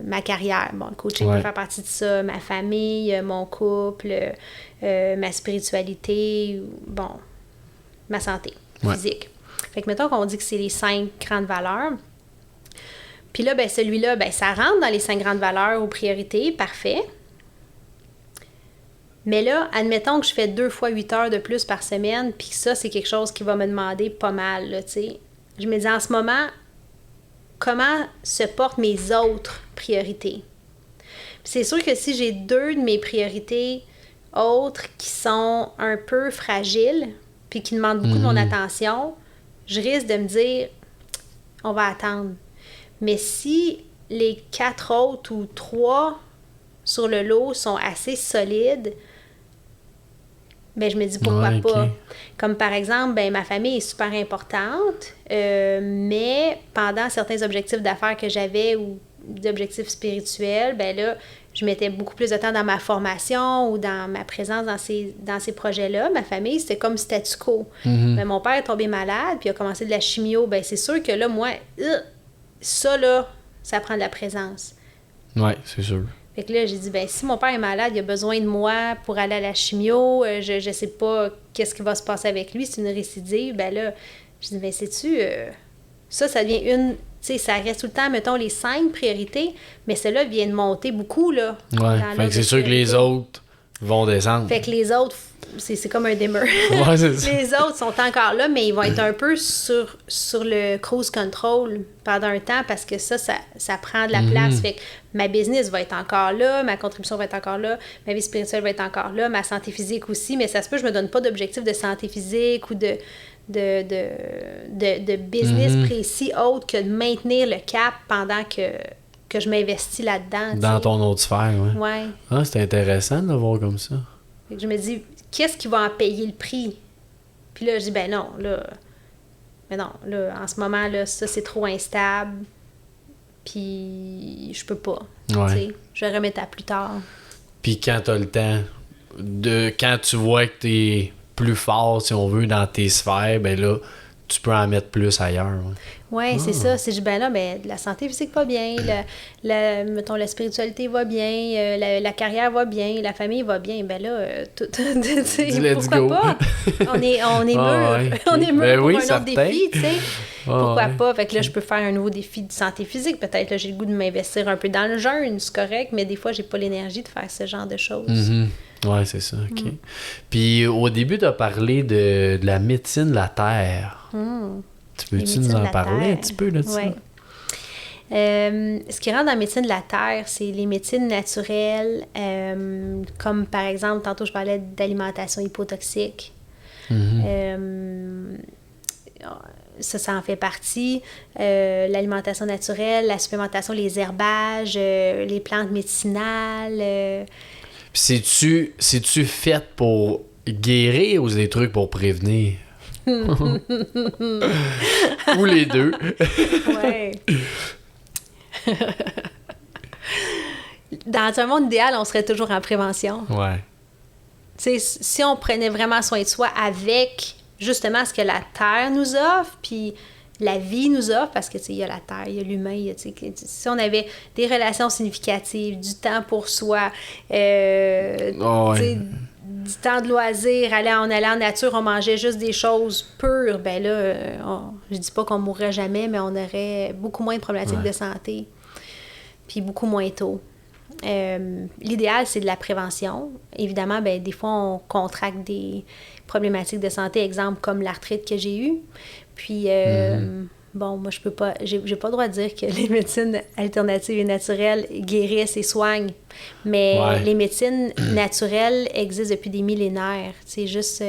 ma carrière. Bon, le coaching peut faire partie de ça, ma famille, mon couple, ma spiritualité, bon, ma santé physique. Fait que mettons qu'on dit que c'est les 5 grandes valeurs. Puis là, ben celui-là, ben ça rentre dans les 5 grandes valeurs ou priorités, parfait. Mais là, admettons que je fais 2 fois 8 heures de plus par semaine, puis ça, c'est quelque chose qui va me demander pas mal, là, tu sais. Je me dis en ce moment, comment se portent mes autres priorités? Puis c'est sûr que si j'ai 2 de mes priorités autres qui sont un peu fragiles, puis qui demandent beaucoup de mon attention, je risque de me dire, on va attendre. Mais si les 4 autres ou 3 sur le lot sont assez solides, ben je me dis pourquoi pas. Comme par exemple, ben ma famille est super importante, mais pendant certains objectifs d'affaires que j'avais ou d'objectifs spirituels, ben là, je mettais beaucoup plus de temps dans ma formation ou dans ma présence dans ces projets-là. Ma famille, c'était comme statu quo. Ben, mon père est tombé malade, puis il a commencé de la chimio. Ben c'est sûr que là, moi, ça là, ça prend de la présence. Oui, c'est sûr. Fait que là, j'ai dit, ben si mon père est malade, il a besoin de moi pour aller à la chimio, je sais pas qu'est-ce qui va se passer avec lui, c'est une récidive, ben là, je dis, ben sais-tu, ça devient une, tu sais, ça reste tout le temps, mettons, les 5 priorités, mais celle-là vient de monter beaucoup, là. Ouais, fait que c'est sûr que les autres vont descendre. Fait que les autres, c'est comme un dimmer. Ouais, c'est ça. Les autres sont encore là, mais ils vont être un peu sur le cruise control pendant un temps parce que ça prend de la place. Fait que ma business va être encore là, ma contribution va être encore là, ma vie spirituelle va être encore là, ma santé physique aussi, mais ça se peut que je me donne pas d'objectif de santé physique ou de business précis autre que de maintenir le cap pendant que je m'investis là-dedans. Dans ton autre sphère, oui. Ouais. Ah, c'est intéressant de le voir comme ça. Fait que je me dis, qu'est-ce qui va en payer le prix? Puis là, je dis, ben non, là... Mais non, là, en ce moment, là, ça, c'est trop instable. Puis je peux pas. Ouais. Tu sais, je vais remettre à plus tard. Puis quand t'as le temps, quand tu vois que t'es plus fort, si on veut, dans tes sphères, ben là, tu peux en mettre plus ailleurs. Oui, c'est ça. C'est ben là, ben, la santé physique va bien, mettons, la spiritualité va bien, la carrière va bien, la famille va bien. Ben là, pourquoi pas? On est mûr. Okay. On est mûr pour un autre défi, tu sais. Pourquoi pas? Fait que là, je peux faire un nouveau défi de santé physique. Peut-être là, j'ai le goût de m'investir un peu dans le jeûne, c'est correct, mais des fois, j'ai pas l'énergie de faire ce genre de choses. Oui, c'est ça, OK. Puis au début, tu as parlé de la médecine de la Terre. Tu peux-tu nous en parler un petit peu de ça? Oui. Ce qui rentre dans la médecine de la Terre, c'est les médecines naturelles, comme par exemple, tantôt je parlais d'alimentation hypotoxique. Ça en fait partie. L'alimentation naturelle, la supplémentation, les herbages, les plantes médicinales. Puis c'est-tu fait pour guérir ou c'est des trucs pour prévenir? Ou les deux. Ouais. dans un monde idéal, on serait toujours en prévention. Ouais. Tu sais, si on prenait vraiment soin de soi avec justement ce que la Terre nous offre, puis la vie nous offre, parce que, tu sais, il y a la Terre, il y a l'humain, tu sais, si on avait des relations significatives, du temps pour soi, tu sais, du temps de loisir, on allait en nature, on mangeait juste des choses pures, ben là, je dis pas qu'on mourrait jamais, mais on aurait beaucoup moins de problématiques de santé, puis beaucoup moins tôt. L'idéal, c'est de la prévention. Évidemment, ben, des fois, on contracte des problématiques de santé, exemple comme l'arthrite que j'ai eue. Puis, bon, moi, j'ai pas le droit de dire que les médecines alternatives et naturelles guérissent et soignent, mais les médecines naturelles existent depuis des millénaires. C'est juste...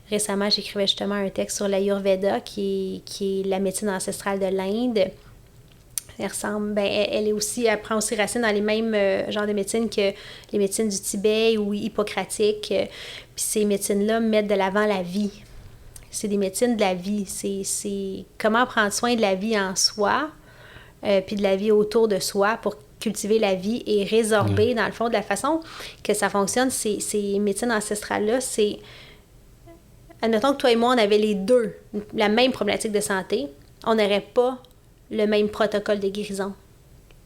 récemment, j'écrivais justement un texte sur l'Ayurveda, qui est la médecine ancestrale de l'Inde. Elle prend aussi racine dans les mêmes genres de médecines que les médecines du Tibet ou hippocratiques. Puis ces médecines-là mettent de l'avant la vie. C'est des médecines de la vie. C'est comment prendre soin de la vie en soi, puis de la vie autour de soi pour cultiver la vie et résorber, dans le fond, de la façon que ça fonctionne, ces médecines ancestrales-là, c'est... Admettons que toi et moi, on avait les deux la même problématique de santé, on n'aurait pas le même protocole de guérison.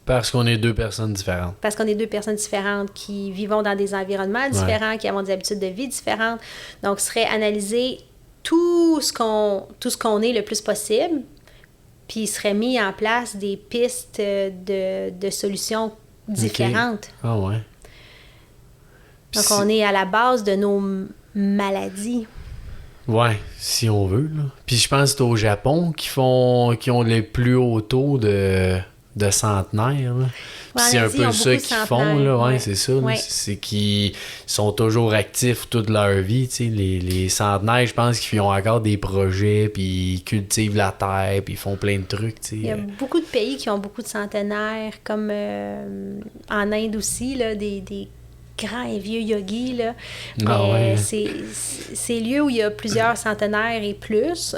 Parce qu'on est deux personnes différentes. Parce qu'on est deux personnes différentes qui vivons dans des environnements différents, qui avons des habitudes de vie différentes. Donc, ce serait analyser tout ce qu'on est le plus possible, puis il serait mis en place des pistes de solutions différentes. Okay. Ah ouais. Donc, on est à la base de nos maladies. Ouais, si on veut, là. Puis je pense que c'est au Japon qui ont les plus hauts taux de centenaires, là. C'est un peu ça qu'ils font, là. Ouais, c'est ça. Ouais. C'est qu'ils sont toujours actifs toute leur vie, tu sais. Les centenaires, je pense qu'ils ont encore des projets, puis ils cultivent la terre, puis ils font plein de trucs, tu sais. Il y a beaucoup de pays qui ont beaucoup de centenaires, comme en Inde aussi, là, des grands et vieux yogis, là. C'est lieux où il y a plusieurs centenaires et plus.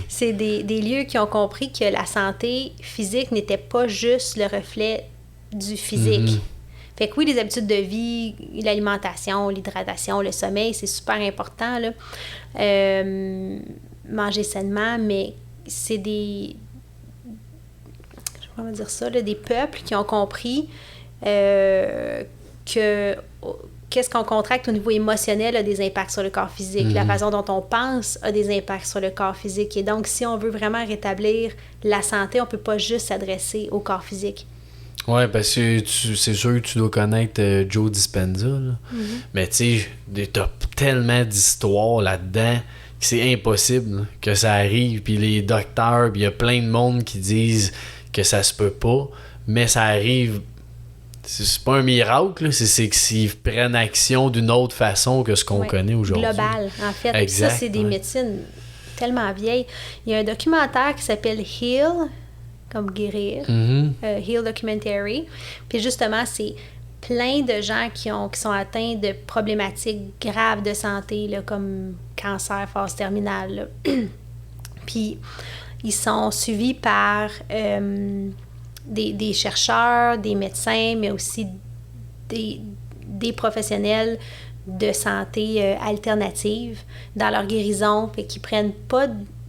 C'est des lieux qui ont compris que la santé physique n'était pas juste le reflet du physique. Fait que oui, les habitudes de vie, l'alimentation, l'hydratation, le sommeil, c'est super important, là. Manger sainement, mais c'est des peuples qui ont compris que qu'est-ce qu'on contracte au niveau émotionnel a des impacts sur le corps physique. La façon dont on pense a des impacts sur le corps physique. Et donc, si on veut vraiment rétablir la santé, on ne peut pas juste s'adresser au corps physique. Oui, parce que c'est sûr que tu dois connaître Joe Dispenza, là. Mais tu sais, t'as tellement d'histoires là-dedans que c'est impossible, là, que ça arrive. Puis les docteurs, puis il y a plein de monde qui disent que ça se peut pas, mais ça arrive... C'est pas un miracle, là. C'est qu'ils prennent action d'une autre façon que ce qu'on connaît aujourd'hui. Global, en fait. Exact, ça, c'est des médecines tellement vieilles. Il y a un documentaire qui s'appelle Heal, comme guérir, Heal Documentary. Puis justement, c'est plein de gens qui sont atteints de problématiques graves de santé, là, comme cancer, phase terminale, là. Puis ils sont suivis par... des chercheurs, des médecins, mais aussi des professionnels de santé alternative dans leur guérison, fait qu'ils prennent pas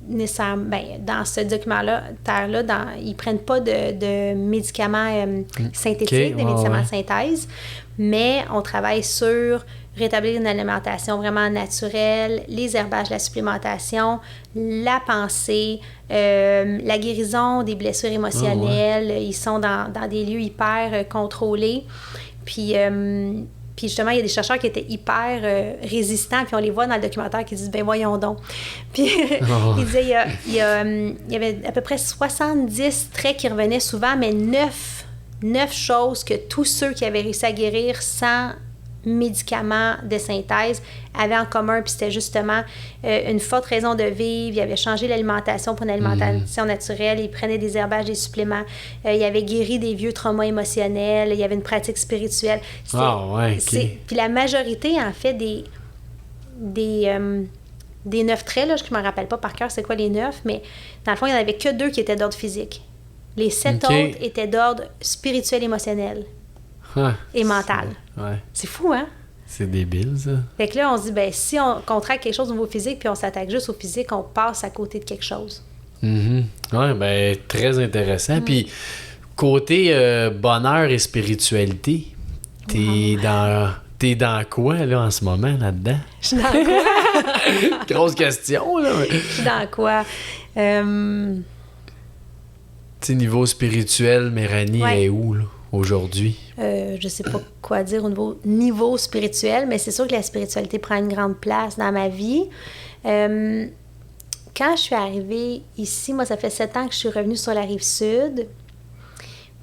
nécessairement, dans ce documentaire-là, ils prennent pas de médicaments synthétiques, des médicaments de synthèse, mais on travaille sur rétablir une alimentation vraiment naturelle, les herbages, la supplémentation, la pensée, la guérison des blessures émotionnelles. Ils sont dans des lieux hyper contrôlés. Puis justement, il y a des chercheurs qui étaient hyper résistants, puis on les voit dans le documentaire qui disent « ben voyons donc ». Puis ils disaient il y avait à peu près 70 traits qui revenaient souvent, mais 9 choses que tous ceux qui avaient réussi à guérir sans médicaments de synthèse avaient en commun, puis c'était justement une forte raison de vivre. Ils avaient changé l'alimentation pour une alimentation naturelle, ils prenaient des herbages, des suppléments, ils avaient guéri des vieux traumas émotionnels, il y avait une pratique spirituelle. Puis la majorité, en fait, des 9 traits, là, je ne me rappelle pas par cœur c'est quoi les 9, mais dans le fond, il n'y en avait que 2 qui étaient d'ordre physique. Les 7 autres étaient d'ordre spirituel émotionnel. et mentale. Ouais. C'est fou, hein? C'est débile, ça. Fait que là, on se dit, ben si on contracte quelque chose au niveau physique puis on s'attaque juste au physique, on passe à côté de quelque chose. Mm-hmm. Ouais, ben, très intéressant. Puis, côté bonheur et spiritualité, t'es dans quoi, là, en ce moment, là-dedans? Je suis dans quoi? Grosse question, là. Je suis dans quoi? Tu sais, niveau spirituel, Méranie est où, là, aujourd'hui? Je sais pas quoi dire au niveau spirituel, mais c'est sûr que la spiritualité prend une grande place dans ma vie. Quand je suis arrivée ici, moi, ça fait 7 ans que je suis revenue sur la Rive-Sud.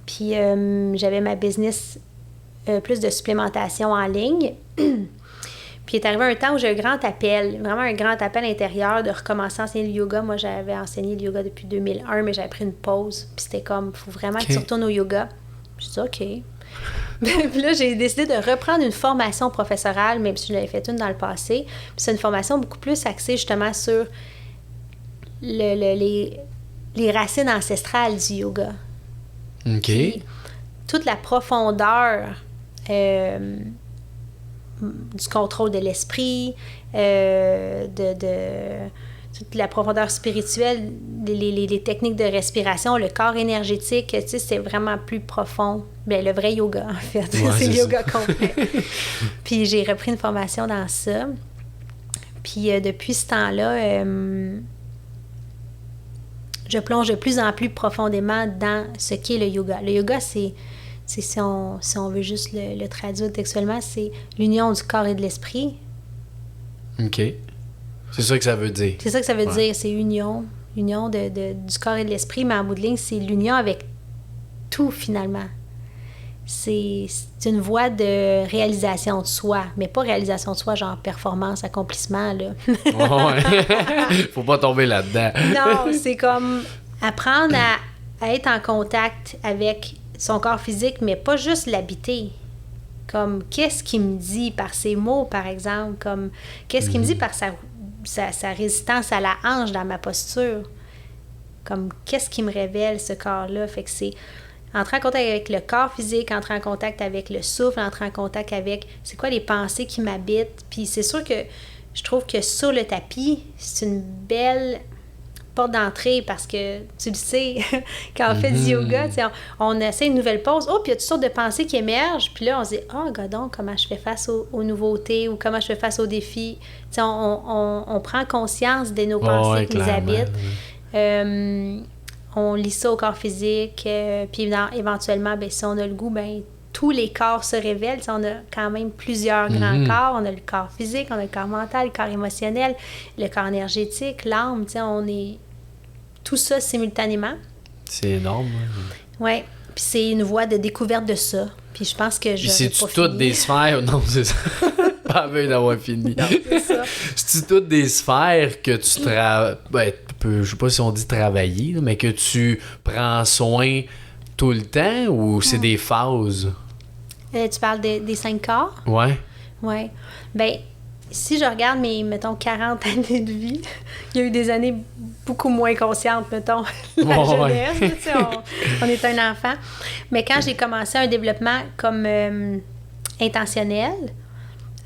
Puis j'avais ma business plus de supplémentation en ligne. Puis il est arrivé un temps où j'ai un grand appel, vraiment un grand appel intérieur de recommencer à enseigner le yoga. Moi, j'avais enseigné le yoga depuis 2001, mais j'avais pris une pause. Puis c'était comme, il faut vraiment que tu retournes au yoga. Je dis, OK. Puis là, j'ai décidé de reprendre une formation professorale, même si je l'avais fait une dans le passé. Puis c'est une formation beaucoup plus axée justement sur les racines ancestrales du yoga. OK. Puis, toute la profondeur du contrôle de l'esprit, toute la profondeur spirituelle, les techniques de respiration, le corps énergétique, tu sais, c'est vraiment plus profond. Bien, le vrai yoga, en fait. Ouais, c'est le yoga ça. complet. Puis j'ai repris une formation dans ça. Puis depuis ce temps-là, je plonge de plus en plus profondément dans ce qu'est le yoga. Le yoga, c'est si on veut juste le traduire textuellement, c'est l'union du corps et de l'esprit. OK. C'est ça que ça veut dire. C'est ça que ça veut dire, c'est union du corps et de l'esprit, mais en bout de ligne, c'est l'union avec tout, finalement. C'est une voie de réalisation de soi, mais pas réalisation de soi genre performance, accomplissement, là. Ouais. Faut pas tomber là-dedans. Non, c'est comme apprendre à être en contact avec son corps physique, mais pas juste l'habiter. Comme, qu'est-ce qu'il me dit par ses mots, par exemple? Comme, qu'est-ce qu'il me dit par sa résistance à la hanche dans ma posture? Comme, qu'est-ce qui me révèle, ce corps-là? Fait que c'est entrer en contact avec le corps physique, entrer en contact avec le souffle, entrer en contact avec c'est quoi les pensées qui m'habitent. Puis c'est sûr que je trouve que sur le tapis, c'est une belle porte d'entrée parce que, tu le sais, quand on fait du yoga, on essaie une nouvelle pose. Oh, puis il y a toutes sortes de pensées qui émergent. Puis là, on se dit, oh, godon, comment je fais face aux nouveautés ou comment je fais face aux défis. On prend conscience de nos pensées qui nous habitent. On lit ça au corps physique. Puis éventuellement, ben, si on a le goût, ben, tous les corps se révèlent. On a quand même plusieurs grands corps. On a le corps physique, on a le corps mental, le corps émotionnel, le corps énergétique, l'âme. On est tout ça simultanément. C'est énorme. Oui. Puis c'est une voie de découverte de ça. Puis je pense que je. Puis c'est-tu toutes des sphères? Non, c'est ça. Pas avec d'avoir fini. Non, c'est ça. C'est-tu toutes des sphères que tu travailles? Ben, je sais pas si on dit travailler, là, mais que tu prends soin tout le temps ou c'est des phases? Tu parles des 5 corps? Ouais. Oui. Bien, si je regarde mes, mettons, 40 années de vie, il y a eu des années beaucoup moins conscientes, mettons, la jeunesse. Tu sais, on est un enfant. Mais quand j'ai commencé un développement comme intentionnel,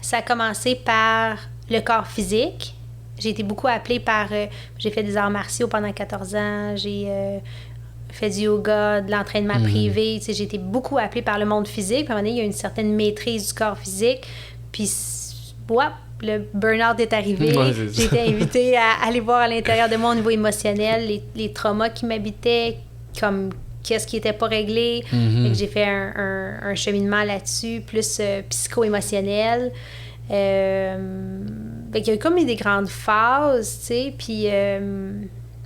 ça a commencé par le corps physique. J'ai été beaucoup appelée par... j'ai fait des arts martiaux pendant 14 ans. J'ai fait du yoga, de l'entraînement privé. Tu sais, j'ai été beaucoup appelée par le monde physique. Puis à un moment donné, il y a une certaine maîtrise du corps physique. Puis, le burn-out est arrivé. Ouais, j'ai été invitée à aller voir à l'intérieur de moi au niveau émotionnel les traumas qui m'habitaient, comme qu'est-ce qui n'était pas réglé. Fait que j'ai fait un cheminement là-dessus, plus psycho-émotionnel. Fait qu'il y a eu comme des grandes phases, tu sais, puis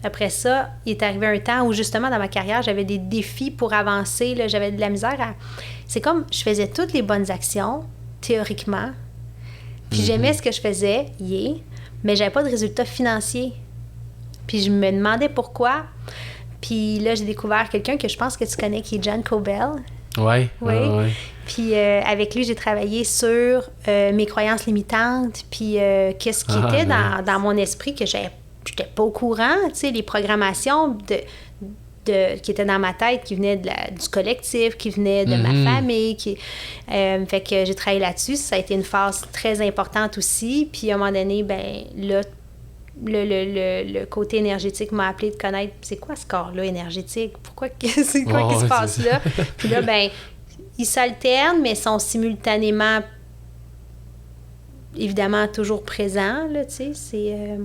après ça, il est arrivé un temps où justement dans ma carrière, j'avais des défis pour avancer, là, j'avais de la misère à... C'est comme, je faisais toutes les bonnes actions, théoriquement, puis j'aimais ce que je faisais, mais j'avais pas de résultats financiers. Puis je me demandais pourquoi. Puis là, j'ai découvert quelqu'un que je pense que tu connais, qui est John Cobell. Oui. Puis avec lui, j'ai travaillé sur mes croyances limitantes, puis qu'est-ce qui était dans mon esprit que j'étais pas au courant, tu sais, les programmations qui était dans ma tête, qui venait du collectif, qui venait de ma famille. Fait que j'ai travaillé là-dessus. Ça a été une phase très importante aussi. Puis à un moment donné, ben là, le côté énergétique m'a appelé de connaître c'est quoi ce corps-là énergétique? C'est quoi qui se passe là? Puis là, ben ils s'alternent, mais sont simultanément évidemment toujours présents, là, tu sais,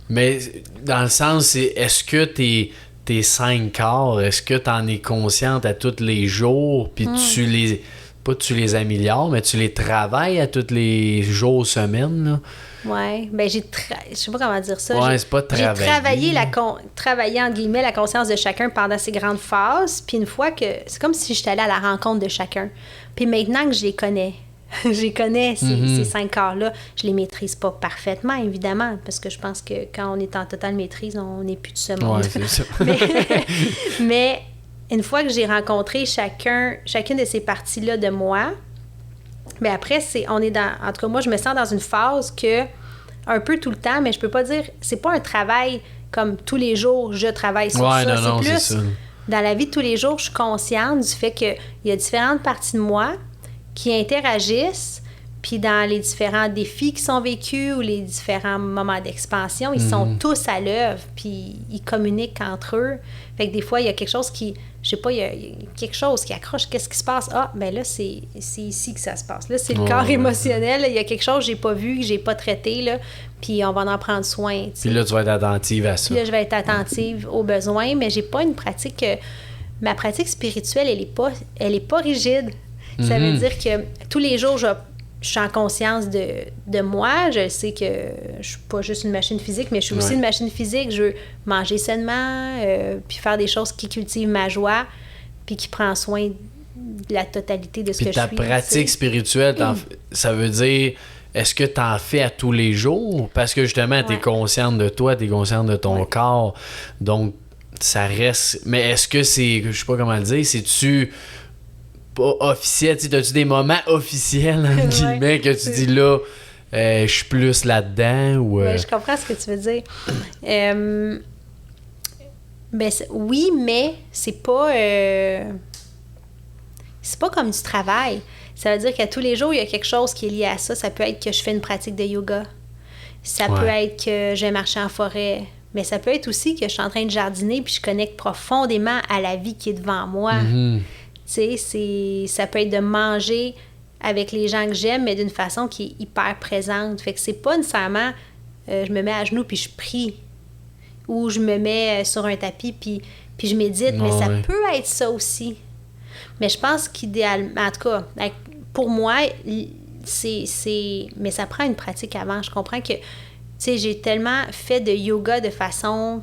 Mais dans le sens, est-ce que tes 5 corps, est-ce que tu en es consciente à tous les jours, puis tu les améliores, mais tu les travailles à tous les jours, semaines, là? Ouais, ben je sais pas comment dire ça. Ouais, c'est pas travailler. J'ai travaillé, entre guillemets, la conscience de chacun pendant ces grandes phases, puis une fois que... C'est comme si j'étais allée à la rencontre de chacun. Puis maintenant que je les connais, ces 5 corps-là, je les maîtrise pas parfaitement, évidemment, parce que je pense que quand on est en totale maîtrise, on n'est plus de ce monde. Ouais, c'est ça. mais une fois que j'ai rencontré chacune de ces parties-là de moi, mais après, en tout cas, moi, je me sens dans une phase que, un peu tout le temps, mais je peux pas dire, c'est pas un travail comme tous les jours, je travaille sur ça. Non, c'est plus, c'est ça. Dans la vie de tous les jours, je suis consciente du fait qu'il y a différentes parties de moi qui interagissent, puis dans les différents défis qui sont vécus ou les différents moments d'expansion, ils sont tous à l'œuvre, puis ils communiquent entre eux. Fait que des fois, il y a quelque chose qui... Je sais pas, il y a quelque chose qui accroche. Qu'est-ce qui se passe? Ah, ben là, c'est ici que ça se passe. Là, c'est le corps émotionnel. Il y a quelque chose que j'ai pas vu, que j'ai pas traité, là, puis on va en prendre soin. T'sais. Puis là, tu vas être attentive à ça. Puis là, je vais être attentive aux besoins, mais j'ai pas une pratique... ma pratique spirituelle, elle est pas rigide. Ça veut dire que tous les jours, je suis en conscience de moi. Je sais que je suis pas juste une machine physique, mais je suis aussi une machine physique. Je veux manger sainement, puis faire des choses qui cultivent ma joie, puis qui prend soin de la totalité de ce que je suis. Puis ta pratique spirituelle, ça veut dire, est-ce que tu en fais à tous les jours? Parce que justement, tu es consciente de toi, tu es consciente de ton corps. Donc, ça reste... Mais est-ce que c'est... Je sais pas comment le dire. C'est-tu... pas officiel, tu sais, as-tu des moments officiels, entre guillemets, que tu dis là, je suis plus là-dedans ou... Oui, je comprends ce que tu veux dire. Oui, mais c'est pas comme du travail. Ça veut dire qu'à tous les jours, il y a quelque chose qui est lié à ça. Ça peut être que je fais une pratique de yoga. Ça peut être que je vais marcher en forêt. Mais ça peut être aussi que je suis en train de jardiner puis je connecte profondément à la vie qui est devant moi. Tu sais, ça peut être de manger avec les gens que j'aime, mais d'une façon qui est hyper présente. Fait que c'est pas nécessairement je me mets à genoux puis je prie, ou je me mets sur un tapis puis je médite, mais ça peut être ça aussi. Mais je pense qu'idéalement, en tout cas, pour moi, mais ça prend une pratique avant. Je comprends que, tu sais, j'ai tellement fait de yoga de façon...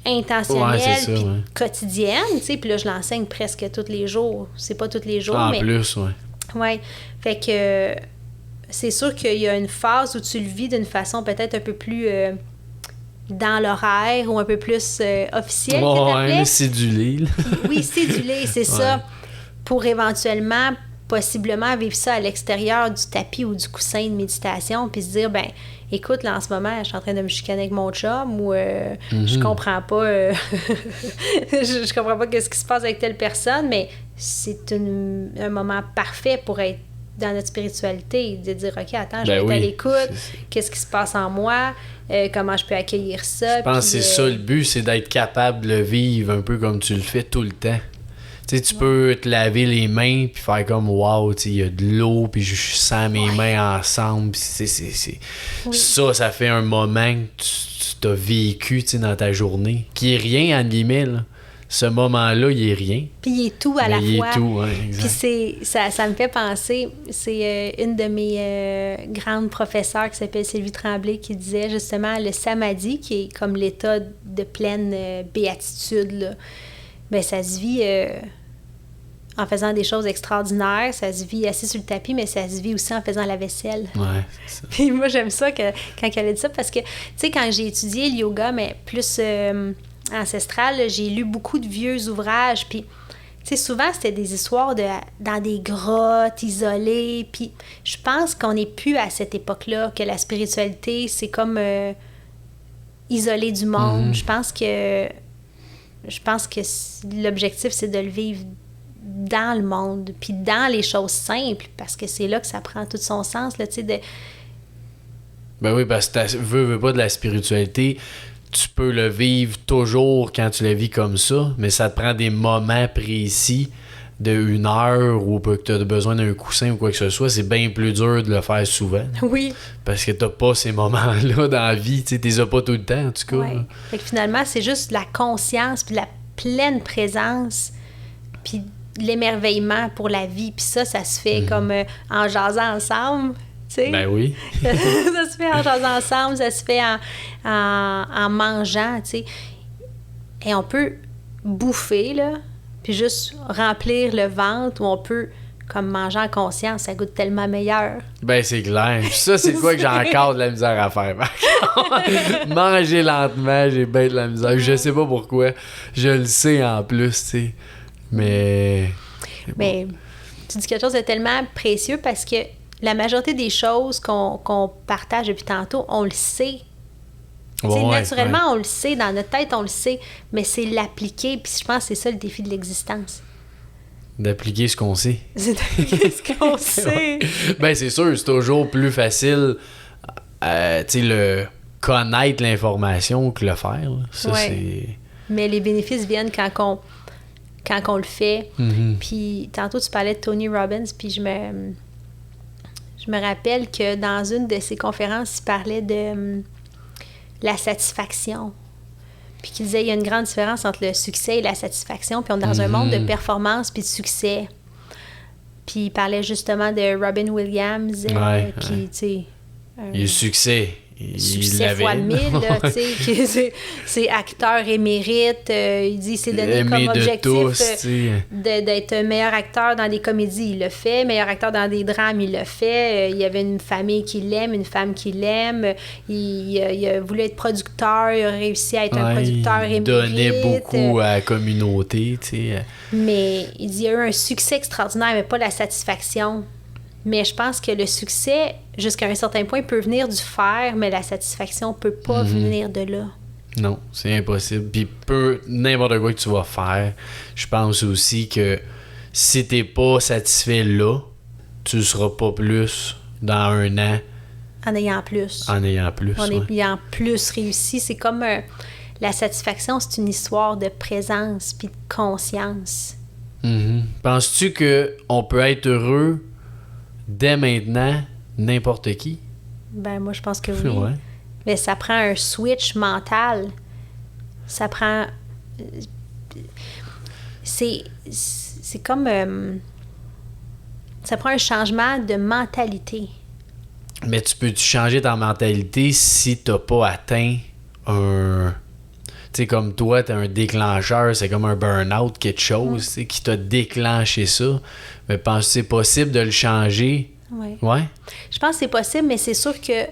intentionnelle puis quotidienne, tu sais, puis là je l'enseigne presque tous les jours. C'est pas tous les jours, mais... En plus, Ouais. Fait que c'est sûr qu'il y a une phase où tu le vis d'une façon peut-être un peu plus dans l'horaire ou un peu plus officielle que t'appelais. Cédulé. Oui, cédulé, c'est ça. Pour éventuellement, possiblement vivre ça à l'extérieur du tapis ou du coussin de méditation puis se dire, ben écoute, là, en ce moment, je suis en train de me chicaner avec mon chum ou je comprends pas je comprends pas qu'est-ce qui se passe avec telle personne, mais c'est un moment parfait pour être dans notre spiritualité, de dire, OK, attends, je vais être à l'écoute, qu'est-ce qui se passe en moi, comment je peux accueillir ça. Je pense que c'est ça le but, c'est d'être capable de le vivre un peu comme tu le fais tout le temps. Tu sais, tu peux te laver les mains puis faire comme wow, tu sais, il y a de l'eau puis je sens mes mains ensemble. Pis ça fait un moment que tu t'as vécu, tu sais, dans ta journée, qui est rien entre guillemets là. Ce moment-là, il est rien. Puis il est tout à la fois. Il est tout, exact. Puis ça me fait penser, c'est une de mes grandes professeurs qui s'appelle Sylvie Tremblay qui disait justement le samadhi, qui est comme l'état de pleine béatitude, là. Ben, ça se vit en faisant des choses extraordinaires, ça se vit assis sur le tapis, mais ça se vit aussi en faisant la vaisselle. Ouais, c'est ça. Puis moi, j'aime ça quand elle a dit ça, parce que, tu sais, quand j'ai étudié le yoga, mais plus ancestral, là, j'ai lu beaucoup de vieux ouvrages, puis, tu sais, souvent, c'était des histoires dans des grottes isolées, puis je pense qu'on n'est plus à cette époque-là, que la spiritualité, c'est comme isolé du monde. Je pense que je pense que l'objectif, c'est de le vivre dans le monde, puis dans les choses simples, parce que c'est là que ça prend tout son sens, là, tu sais, de... Ben oui, parce que tu veux pas de la spiritualité, tu peux le vivre toujours quand tu la vis comme ça, mais ça te prend des moments précis de 1 heure ou que tu as besoin d'un coussin ou quoi que ce soit, c'est bien plus dur de le faire souvent. Oui. Parce que t'as pas ces moments-là dans la vie, tu sais, t'es pas tout le temps, en tout cas. Ouais. Fait que finalement, c'est juste la conscience, puis la pleine présence, puis l'émerveillement pour la vie, puis ça se fait comme en jasant ensemble. Ben oui. Ça se fait en jasant ensemble, ça se fait en mangeant, tu sais. Et on peut bouffer, là, puis juste remplir le ventre, ou on peut, comme manger en conscience, ça goûte tellement meilleur. Ben c'est clair. Ça, c'est quoi que j'ai encore de la misère à faire. Manger lentement, j'ai bien de la misère. Je sais pas pourquoi. Je le sais en plus, tu sais. Mais tu dis quelque chose de tellement précieux parce que la majorité des choses qu'on partage depuis tantôt, on le sait. Naturellement, on le sait. Dans notre tête, on le sait. Mais c'est l'appliquer. Puis je pense que c'est ça le défi de l'existence. D'appliquer ce qu'on sait. C'est d'appliquer ce qu'on sait. Ben c'est sûr, c'est toujours plus facile tu sais, le connaître l'information que le faire. Là. Ça, c'est... Mais les bénéfices viennent quand on le fait. Mm-hmm. Puis tantôt, tu parlais de Tony Robbins, puis je me rappelle que dans une de ses conférences, il parlait de la satisfaction. Puis qu'il disait il y a une grande différence entre le succès et la satisfaction. Puis on est dans un monde de performance puis de succès. Puis il parlait justement de Robin Williams, qui, tu sais... il y a succès. Succès fois 1000, tu sais, c'est acteur émérite. Il dit c'est donné comme objectif d'être meilleur acteur dans des comédies, il le fait. Meilleur acteur dans des drames, il le fait. Il y avait une famille qui l'aime, une femme qui l'aime. Il a voulu être producteur, il a réussi à être un producteur émérite. Il donnait beaucoup à la communauté, tu sais. Mais il dit il y a eu un succès extraordinaire, mais pas la satisfaction. Mais je pense que le succès, jusqu'à un certain point, peut venir du faire, mais la satisfaction peut pas venir de là. Non, c'est impossible. Puis n'importe quoi que tu vas faire, je pense aussi que si t'es pas satisfait là, tu seras pas plus dans 1 an. En ayant plus. En ayant ayant plus réussi. C'est comme la satisfaction, c'est une histoire de présence puis de conscience. Mm-hmm. Penses-tu qu'on peut être heureux dès maintenant, n'importe qui? Ben moi, je pense que oui. Ouais. Mais ça prend un switch mental. Ça prend... C'est comme... ça prend un changement de mentalité. Mais tu peux-tu changer ta mentalité si t'as pas atteint un... Tu sais, comme toi, t'as un déclencheur, c'est comme un burn-out, quelque chose, qui t'a déclenché ça. Mais penses-tu que c'est possible de le changer? Oui. Ouais? Je pense que c'est possible, mais c'est sûr que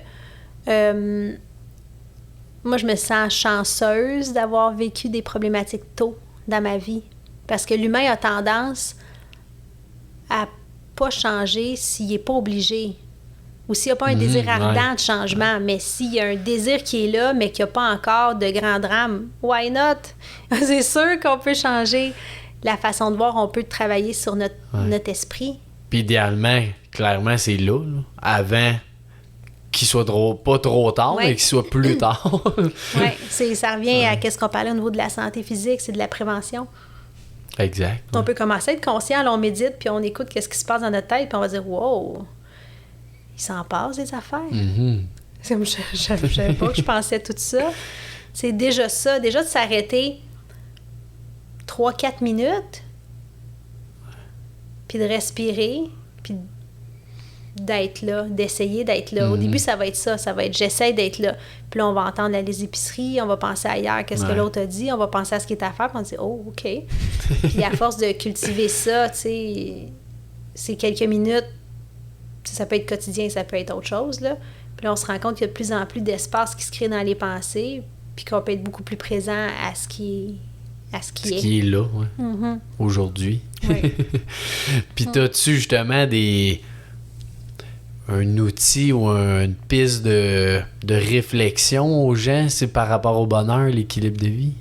moi, je me sens chanceuse d'avoir vécu des problématiques tôt dans ma vie. Parce que l'humain a tendance à pas changer s'il n'est pas obligé. Ou s'il n'y a pas un désir ardent de changement. Mais s'il y a un désir qui est là, mais qu'il n'y a pas encore de grand drame, why not? C'est sûr qu'on peut changer la façon de voir, on peut travailler sur notre esprit. Puis idéalement, clairement, c'est là, avant qu'il soit pas trop tard, mais qu'il soit plus tard. Oui, ça revient à ce qu'on parlait au niveau de la santé physique, c'est de la prévention. Exact. On peut commencer à être conscient, là, on médite, puis on écoute ce qui se passe dans notre tête, puis on va dire « Wow! » Il s'en passe des affaires. Mm-hmm. Je ne savais pas que je pensais tout ça. C'est déjà ça. Déjà de s'arrêter 3-4 minutes, puis de respirer, puis d'être là, d'essayer d'être là. Au début, ça va être ça. Ça va être j'essaie d'être là. Puis là, on va entendre les épiceries, on va penser ailleurs, qu'est-ce que l'autre a dit, on va penser à ce qui est à faire, puis on dit oh, OK. Puis à force de cultiver ça, tu sais, c'est quelques minutes. Ça peut être quotidien, ça peut être autre chose, là. Puis là, on se rend compte qu'il y a de plus en plus d'espace qui se crée dans les pensées, puis qu'on peut être beaucoup plus présent à ce qui est là, aujourd'hui. Oui. Puis t'as-tu justement un outil ou une piste de réflexion aux gens, c'est par rapport au bonheur, l'équilibre de vie?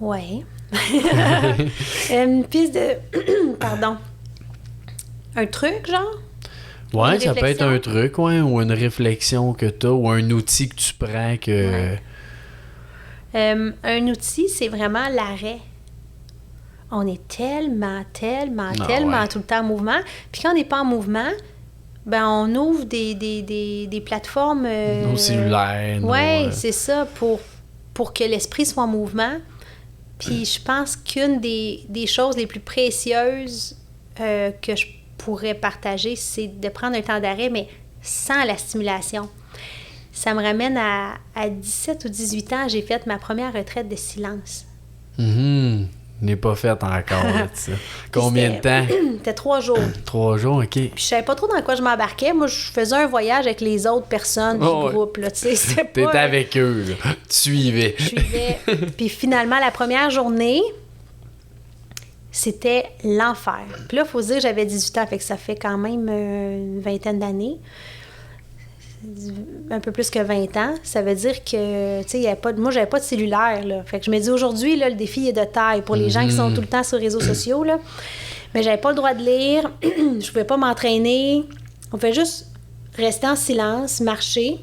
Ouais. Une piste de... Pardon. Un truc, genre? Ouais, ça peut être un truc, ouais, ou une réflexion que tu as, ou un outil que tu prends que... Ouais. Un outil, c'est vraiment l'arrêt. On est tellement tout le temps en mouvement. Puis quand on n'est pas en mouvement, ben on ouvre des plateformes... Nos cellulaires. Oui, c'est ça, pour que l'esprit soit en mouvement. Puis je pense qu'une des choses les plus précieuses que je pourrais partager, c'est de prendre un temps d'arrêt, mais sans la stimulation. Ça me ramène à 17 ou 18 ans, j'ai fait ma première retraite de silence. N'est pas faite encore, là, ça. Combien de temps? C'était 3 jours. 3 jours, OK. Puis je savais pas trop dans quoi je m'embarquais. Moi, je faisais un voyage avec les autres personnes du groupe, là, tu sais. T'étais avec eux, là. Tu suivais. Je suivais. Puis finalement, la première journée, c'était l'enfer. Puis là, il faut se dire que j'avais 18 ans, fait que ça fait quand même une vingtaine d'années. Un peu plus que 20 ans. Ça veut dire que, tu sais, moi, j'avais pas de cellulaire, là. Fait que je me dis, aujourd'hui, là, le défi est de taille pour les gens qui sont tout le temps sur les réseaux sociaux, là. Mais j'avais pas le droit de lire, je pouvais pas m'entraîner. On fait juste rester en silence, marcher.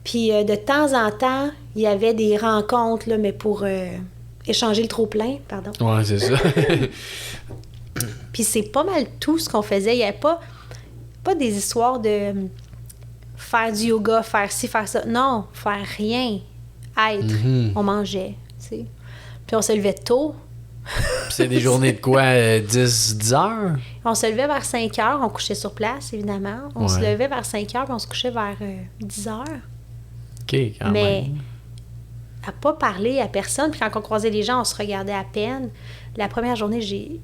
Puis de temps en temps, il y avait des rencontres, là, mais pour échanger le trop-plein, pardon. Ouais, c'est ça. Puis c'est pas mal tout ce qu'on faisait. Il y avait pas des histoires de faire du yoga, faire ci, faire ça. Non, faire rien. Être. On mangeait, tu sais. Puis on se levait tôt. C'est des journées de quoi? 10 heures? On se levait vers 5 heures. On couchait sur place, évidemment. On se levait vers 5 heures, puis on se couchait vers 10 heures. OK, quand Mais même. à pas parler à personne. Puis quand on croisait les gens, on se regardait à peine. La première journée, j'ai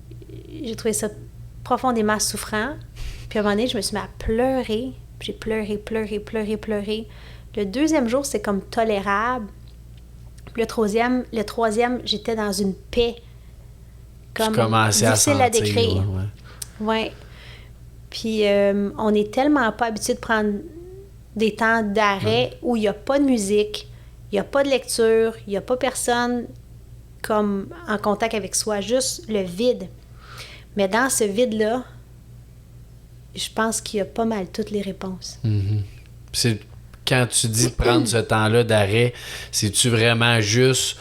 trouvé ça profondément souffrant. Puis à un moment donné, je me suis mis à pleurer. J'ai pleuré. Le deuxième jour, c'est comme tolérable. Puis le troisième, j'étais dans une paix. Comme difficile à décrire. Ouais. Puis on n'est tellement pas habitué de prendre des temps d'arrêt où il n'y a pas de musique, il n'y a pas de lecture, il n'y a pas personne comme en contact avec soi, juste le vide. Mais dans ce vide-là, je pense qu'il y a pas mal toutes les réponses. C'est quand tu dis de prendre ce temps-là d'arrêt, c'est-tu vraiment juste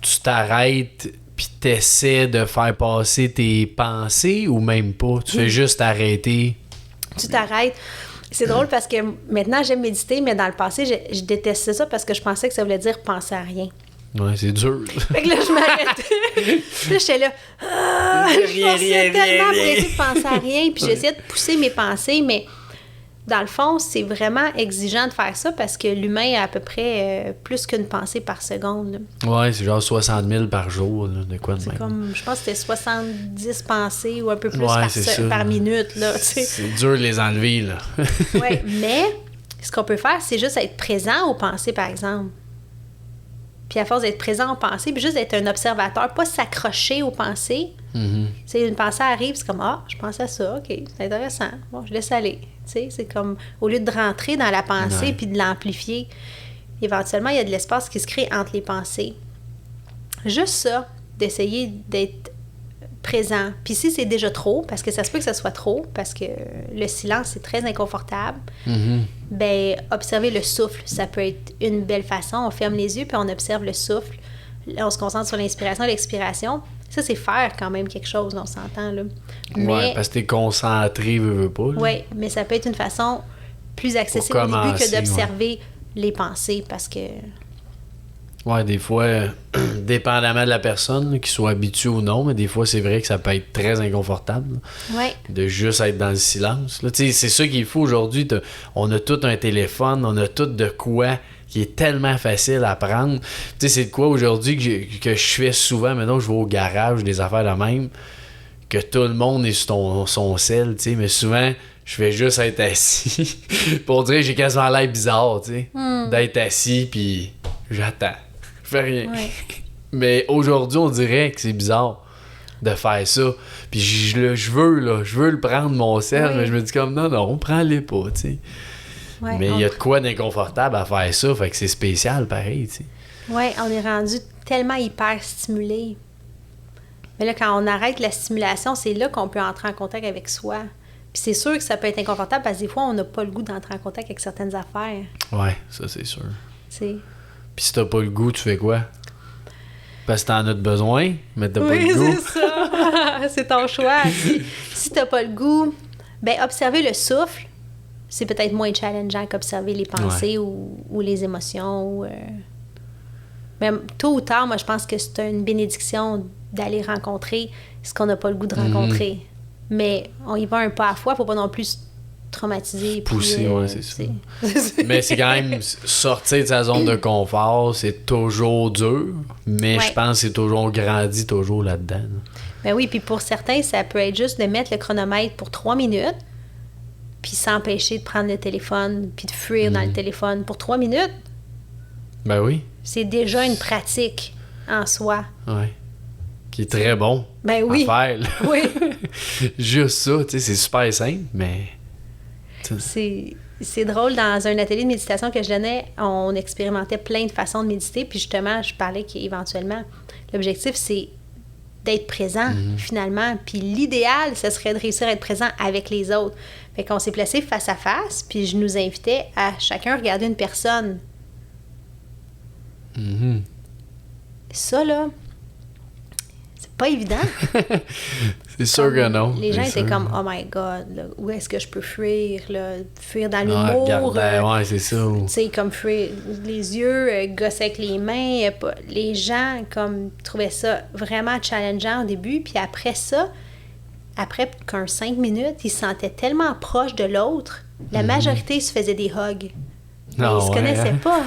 tu t'arrêtes puis t'essaies de faire passer tes pensées ou même pas? Tu fais juste arrêter? Tu t'arrêtes. C'est drôle parce que maintenant, j'aime méditer, mais dans le passé, je détestais ça parce que je pensais que ça voulait dire penser à rien. Ouais, c'est dur. Fait que là, je m'arrêtais. Puis là, j'étais là. Je pensais tellement pressée de penser à rien. Puis j'essayais de pousser mes pensées, mais dans le fond, c'est vraiment exigeant de faire ça parce que l'humain a à peu près plus qu'une pensée par seconde. Là. Ouais, c'est genre 60 000 par jour, là, de quoi de même. C'est comme, je pense que c'était 70 pensées ou un peu plus Ouais, par minute. Là, tu sais. C'est dur de les enlever, là. Oui, mais ce qu'on peut faire, c'est juste être présent aux pensées, par exemple. Puis à force d'être présent aux pensées, puis juste d'être un observateur, pas s'accrocher aux pensées. C'est une pensée arrive, c'est comme « Ah, je pense à ça, OK, c'est intéressant. Bon, je laisse aller. » Tu sais, c'est comme, au lieu de rentrer dans la pensée puis de l'amplifier, éventuellement, il y a de l'espace qui se crée entre les pensées. Juste ça, d'essayer d'être présent. Puis si c'est déjà trop, parce que ça se peut que ça soit trop, parce que le silence, c'est très inconfortable, ben observer le souffle, ça peut être une belle façon. On ferme les yeux, puis on observe le souffle. Là, on se concentre sur l'inspiration et l'expiration. Ça, c'est faire quand même quelque chose, on s'entend, là. Ouais, parce que t'es concentré, veux pas. Oui, mais ça peut être une façon plus accessible au début que d'observer les pensées, parce que... Ouais, des fois, dépendamment de la personne, qu'il soit habitué ou non, mais des fois, c'est vrai que ça peut être très inconfortable de juste être dans le silence. Là, c'est ça qu'il faut aujourd'hui. On a tout un téléphone, on a tout de quoi qui est tellement facile à prendre. Tu sais, c'est de quoi aujourd'hui que je fais souvent, maintenant je vais au garage, des affaires de même, que tout le monde est sur son sel, tu sais, mais souvent, je vais juste être assis. Pour dire, j'ai quasiment l'air bizarre, tu sais, d'être assis, puis j'attends. Je fais rien. Ouais. Mais aujourd'hui, on dirait que c'est bizarre de faire ça. Puis je veux le prendre, mon sel, mais je me dis comme, non, prends-le pas, tu sais. Ouais, mais il y a de quoi d'inconfortable à faire ça, fait que c'est spécial, pareil, tu sais. Oui, on est rendu tellement hyper stimulé. Mais là, quand on arrête la stimulation, c'est là qu'on peut entrer en contact avec soi. Puis c'est sûr que ça peut être inconfortable parce que des fois, on n'a pas le goût d'entrer en contact avec certaines affaires. Ouais, ça, c'est sûr. T'sais. Puis si t'as pas le goût, tu fais quoi? Parce que t'en as besoin, mais t'as pas le goût. Oui, c'est ça. C'est ton choix. Si t'as pas le goût, ben observer le souffle, c'est peut-être moins challengeant qu'observer les pensées ou les émotions. Mais tôt ou tard, moi, je pense que c'est une bénédiction d'aller rencontrer ce qu'on n'a pas le goût de rencontrer. Mais on y va un pas à la fois, faut pas non plus se traumatiser. Pousser, c'est ça. Mais c'est quand même sortir de sa zone de confort, c'est toujours dur, mais je pense que c'est toujours grandi toujours là-dedans. Ben oui, puis pour certains, ça peut être juste de mettre le chronomètre pour 3 minutes, puis s'empêcher de prendre le téléphone, puis de fuir dans le téléphone pour 3 minutes. Ben oui. C'est déjà une pratique en soi. Ouais. Qui est très bon à faire. Oui. Juste ça, tu sais, c'est super simple, mais... C'est drôle, dans un atelier de méditation que je donnais, on expérimentait plein de façons de méditer, puis justement, je parlais qu'éventuellement, l'objectif, c'est d'être présent, finalement. Puis l'idéal, ce serait de réussir à être présent avec les autres. Fait qu'on s'est placés face à face, puis je nous invitais à chacun regarder une personne. Ça, là, c'est pas évident. C'est sûr que non. Les gens étaient comme, oh my God, là, où est-ce que je peux fuir? Là? Fuir dans l'humour. Ouais, c'est ça. Tu sais, comme fuir les yeux, gosser avec les mains. Les gens, comme, trouvaient ça vraiment challengeant au début. Puis après ça, après qu'un 5 minutes, ils se sentaient tellement proches de l'autre. La majorité se faisait des hugs. Mais ils se connaissaient pas.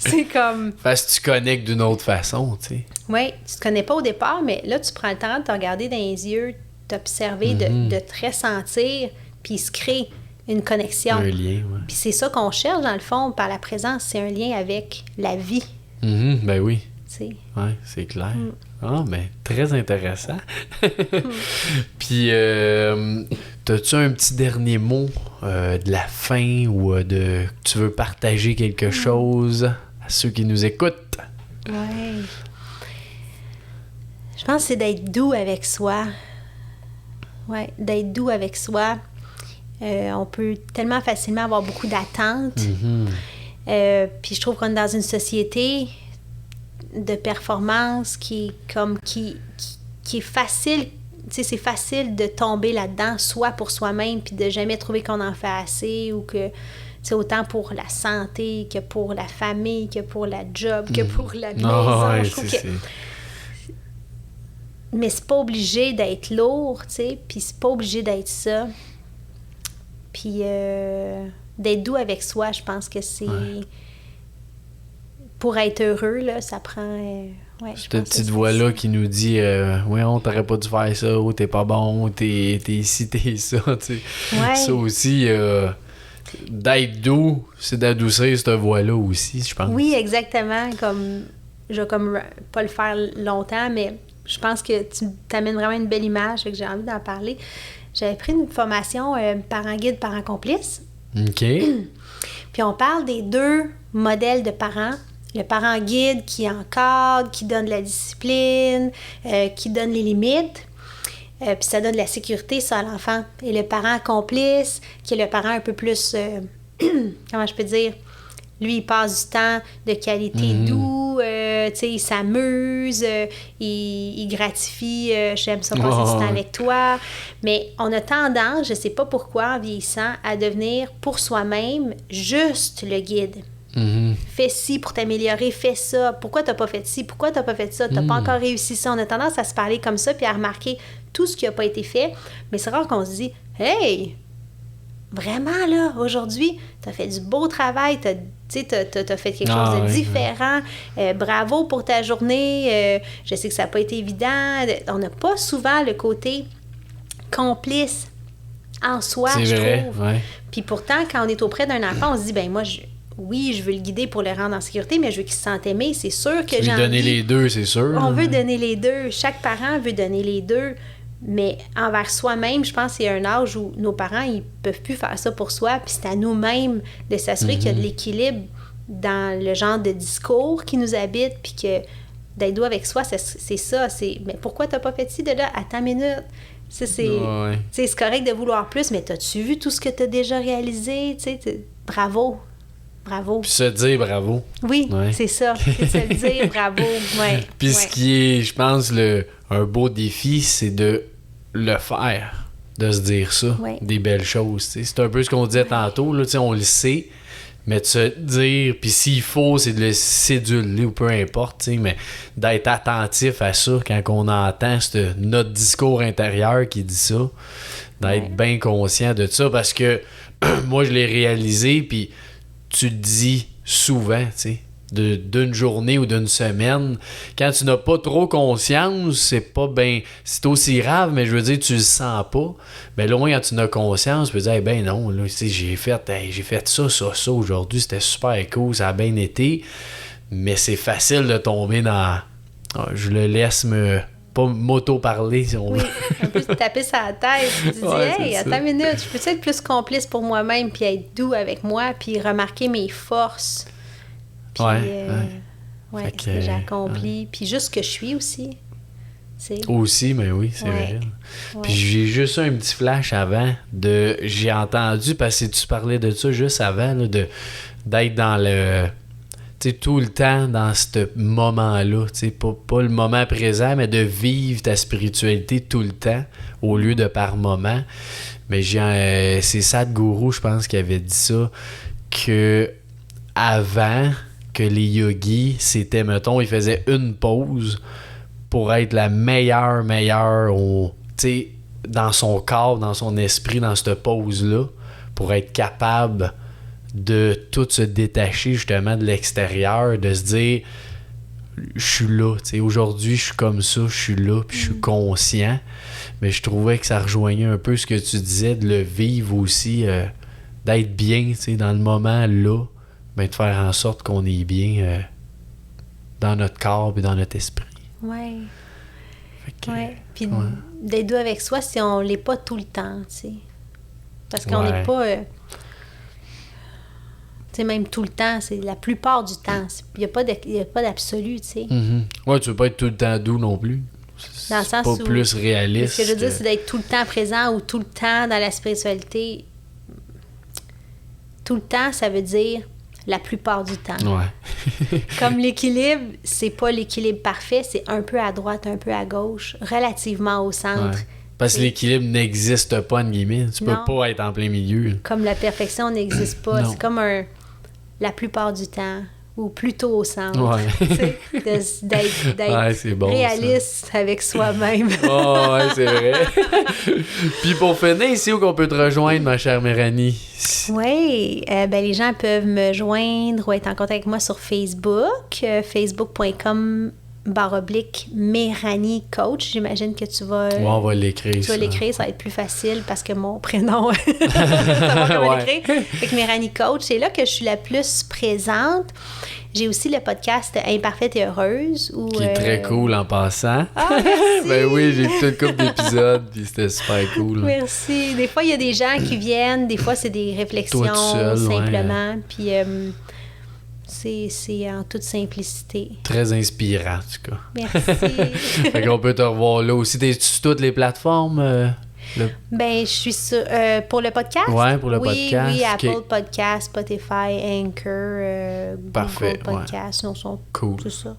C'est comme... Parce que tu connectes d'une autre façon, tu sais. Oui, tu te connais pas au départ, mais là, tu prends le temps de te regarder dans les yeux, t'observer, de te ressentir, puis il se crée une connexion. Un lien, oui. Puis c'est ça qu'on cherche, dans le fond, par la présence, c'est un lien avec la vie. Ben oui. Tu sais. Oui, c'est clair. Ah, mais très intéressant. Puis, t'as-tu un petit dernier mot de la fin ou tu veux partager quelque chose à ceux qui nous écoutent? Oui. Je pense que c'est d'être doux avec soi. Oui, d'être doux avec soi. On peut tellement facilement avoir beaucoup d'attentes. Puis je trouve qu'on est dans une société de performance qui est facile. Tu sais, c'est facile de tomber là-dedans, soit pour soi-même, puis de jamais trouver qu'on en fait assez, ou que c'est autant pour la santé que pour la famille, que pour la job, que pour la maison. Je trouve que... Mais c'est pas obligé d'être lourd, tu sais, puis c'est pas obligé d'être ça. Puis d'être doux avec soi, je pense que c'est... Pour être heureux, là, ça prend... cette petite voix-là qui nous dit ouais, on t'aurait pas dû faire ça, ou t'es pas bon, t'es ici, t'es ça, tu sais. Ça aussi, d'être doux, c'est d'adoucir cette voix-là aussi, je pense. Oui, exactement. Comme, je vais comme pas le faire longtemps, mais je pense que tu t'amènes vraiment une belle image, fait que j'ai envie d'en parler. J'avais pris une formation parent guide, parent complice. OK. Puis on parle des 2 modèles de parents. Le parent guide qui encadre, qui donne la discipline, qui donne les limites. Puis ça donne de la sécurité, ça, à l'enfant. Et le parent complice, qui est le parent un peu plus... comment je peux dire? Lui, il passe du temps de qualité doux, tu sais, il s'amuse, il gratifie, j'aime ça passer du temps avec toi. Mais on a tendance, je sais pas pourquoi, en vieillissant, à devenir pour soi-même juste le guide. Fais ci pour t'améliorer, fais ça. Pourquoi t'as pas fait ci? Pourquoi t'as pas fait ça? T'as pas encore réussi ça. On a tendance à se parler comme ça puis à remarquer tout ce qui a pas été fait. Mais c'est rare qu'on se dit « Hey! Vraiment, là, aujourd'hui, t'as fait du beau travail, t'as fait quelque chose de différent. Bravo pour ta journée. Je sais que ça n'a pas été évident. » On n'a pas souvent le côté complice en soi, je trouve. Ouais. Puis pourtant, quand on est auprès d'un enfant, on se dit « Ben moi, je veux le guider pour le rendre en sécurité, mais je veux qu'il se sente aimé. » C'est sûr que j'ai envie... donner les 2, c'est sûr. On veut donner les 2. Chaque parent veut donner les 2. Mais envers soi-même, je pense qu'il y a un âge où nos parents, ils peuvent plus faire ça pour soi. Puis c'est à nous-mêmes de s'assurer qu'il y a de l'équilibre dans le genre de discours qui nous habite, puis que d'être doux avec soi, c'est ça. Mais pourquoi t'as pas fait ci de là? Attends une minute. Ça, c'est correct de vouloir plus, mais t'as-tu vu tout ce que t'as déjà réalisé? Bravo. Bravo. Puis se dire bravo. Oui, c'est ça. C'est se le dire bravo. Ouais. Puis ce qui est, je pense, un beau défi, c'est de le faire. De se dire ça. Des belles choses. T'sais. C'est un peu ce qu'on disait tantôt. Là, on le sait. Mais de se dire, puis s'il faut, c'est de le céduler ou peu importe, mais d'être attentif à ça quand on entend notre discours intérieur qui dit ça, d'être bien conscient de ça, parce que moi, je l'ai réalisé, puis tu le dis souvent, tu sais, d'une journée ou d'une semaine, quand tu n'as pas trop conscience, c'est aussi grave, mais je veux dire, tu le sens pas. Mais loin, quand tu en as conscience, tu peux dire, ben non, là, j'ai fait ça aujourd'hui, c'était super cool, ça a bien été. Mais c'est facile de tomber dans. Je le laisse pas m'auto-parler, si on veut. Oui, un peu te taper sur la tête. Tu dis, hey, attends une minute, je peux être plus complice pour moi-même, puis être doux avec moi, puis remarquer mes forces. Puis, ce que j'ai accompli. Puis juste ce que je suis aussi. Aussi, mais oui, c'est vrai. Puis j'ai juste un petit flash avant j'ai entendu, parce que tu parlais de ça juste avant, là, d'être dans le... Tu sais, tout le temps dans ce moment-là. Tu sais, pas le moment présent, mais de vivre ta spiritualité tout le temps, au lieu de par moment. Mais c'est Sadhguru, je pense, qui avait dit ça, que avant... que les yogis, c'était, mettons, ils faisaient une pause pour être la meilleure dans son corps, dans son esprit, dans cette pause-là, pour être capable de tout se détacher justement de l'extérieur, de se dire je suis là, aujourd'hui je suis comme ça, je suis là, puis je suis conscient. Mais je trouvais que ça rejoignait un peu ce que tu disais, de le vivre aussi, d'être bien dans le moment là. Ben, de faire en sorte qu'on est bien dans notre corps et dans notre esprit. Oui. Puis d'être doux avec soi si on l'est pas tout le temps, tu sais. Parce qu'on n'est pas... tu sais, même tout le temps, c'est la plupart du temps. Il n'y a pas d'absolu, tu sais. Mm-hmm. Ouais, tu veux pas être tout le temps doux non plus. Dans le sens pas plus réaliste. Ce que je veux dire, c'est d'être tout le temps présent ou tout le temps dans la spiritualité. Tout le temps, ça veut dire... la plupart du temps. Ouais. Comme l'équilibre, c'est pas l'équilibre parfait, c'est un peu à droite, un peu à gauche, relativement au centre. Ouais. Parce que l'équilibre n'existe pas, en guillemets. Tu peux pas être en plein milieu. Comme la perfection n'existe pas. C'est comme la plupart du temps, ou plutôt au centre. Ouais. D'être réaliste avec soi-même. Ouais, c'est vrai. Puis pour finir, ici où qu'on peut te rejoindre, ma chère Méranie? Oui, les gens peuvent me joindre ou être en contact avec moi sur Facebook, facebook.com/Méranie Coach. J'imagine que tu vas... on va l'écrire. Tu vas l'écrire, ça va être plus facile parce que mon prénom, ça va comment l'écrire. Fait que Méranie Coach, c'est là que je suis la plus présente. J'ai aussi le podcast Imparfaite et Heureuse. Qui est très cool en passant. Ah, merci! Ben oui, j'ai écouté une couple d'épisodes, puis c'était super cool. Merci. Des fois, il y a des gens qui viennent, des fois, c'est des réflexions simplement. Puis c'est en toute simplicité. Très inspirant, en tout cas. Merci. Fait qu'on peut te revoir là aussi. T'es sur toutes les plateformes? Je suis sur... pour le podcast? Oui, pour le podcast. Oui, Apple Podcast, Spotify, Anchor, Google Podcast. Non, sont cool. Tout ça.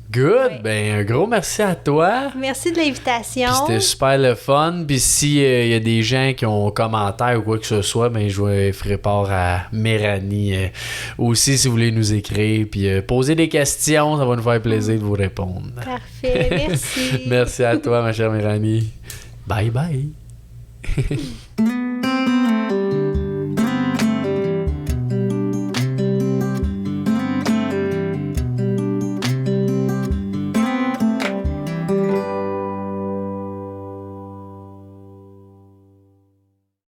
Good! Ouais. Un gros merci à toi. Merci de l'invitation. Puis c'était super le fun. Puis s'il y a des gens qui ont commentaires ou quoi que ce soit, je ferai part à Méranie aussi si vous voulez nous écrire. Puis poser des questions, ça va nous faire plaisir de vous répondre. Parfait, merci. Merci à toi, ma chère Méranie. Bye bye.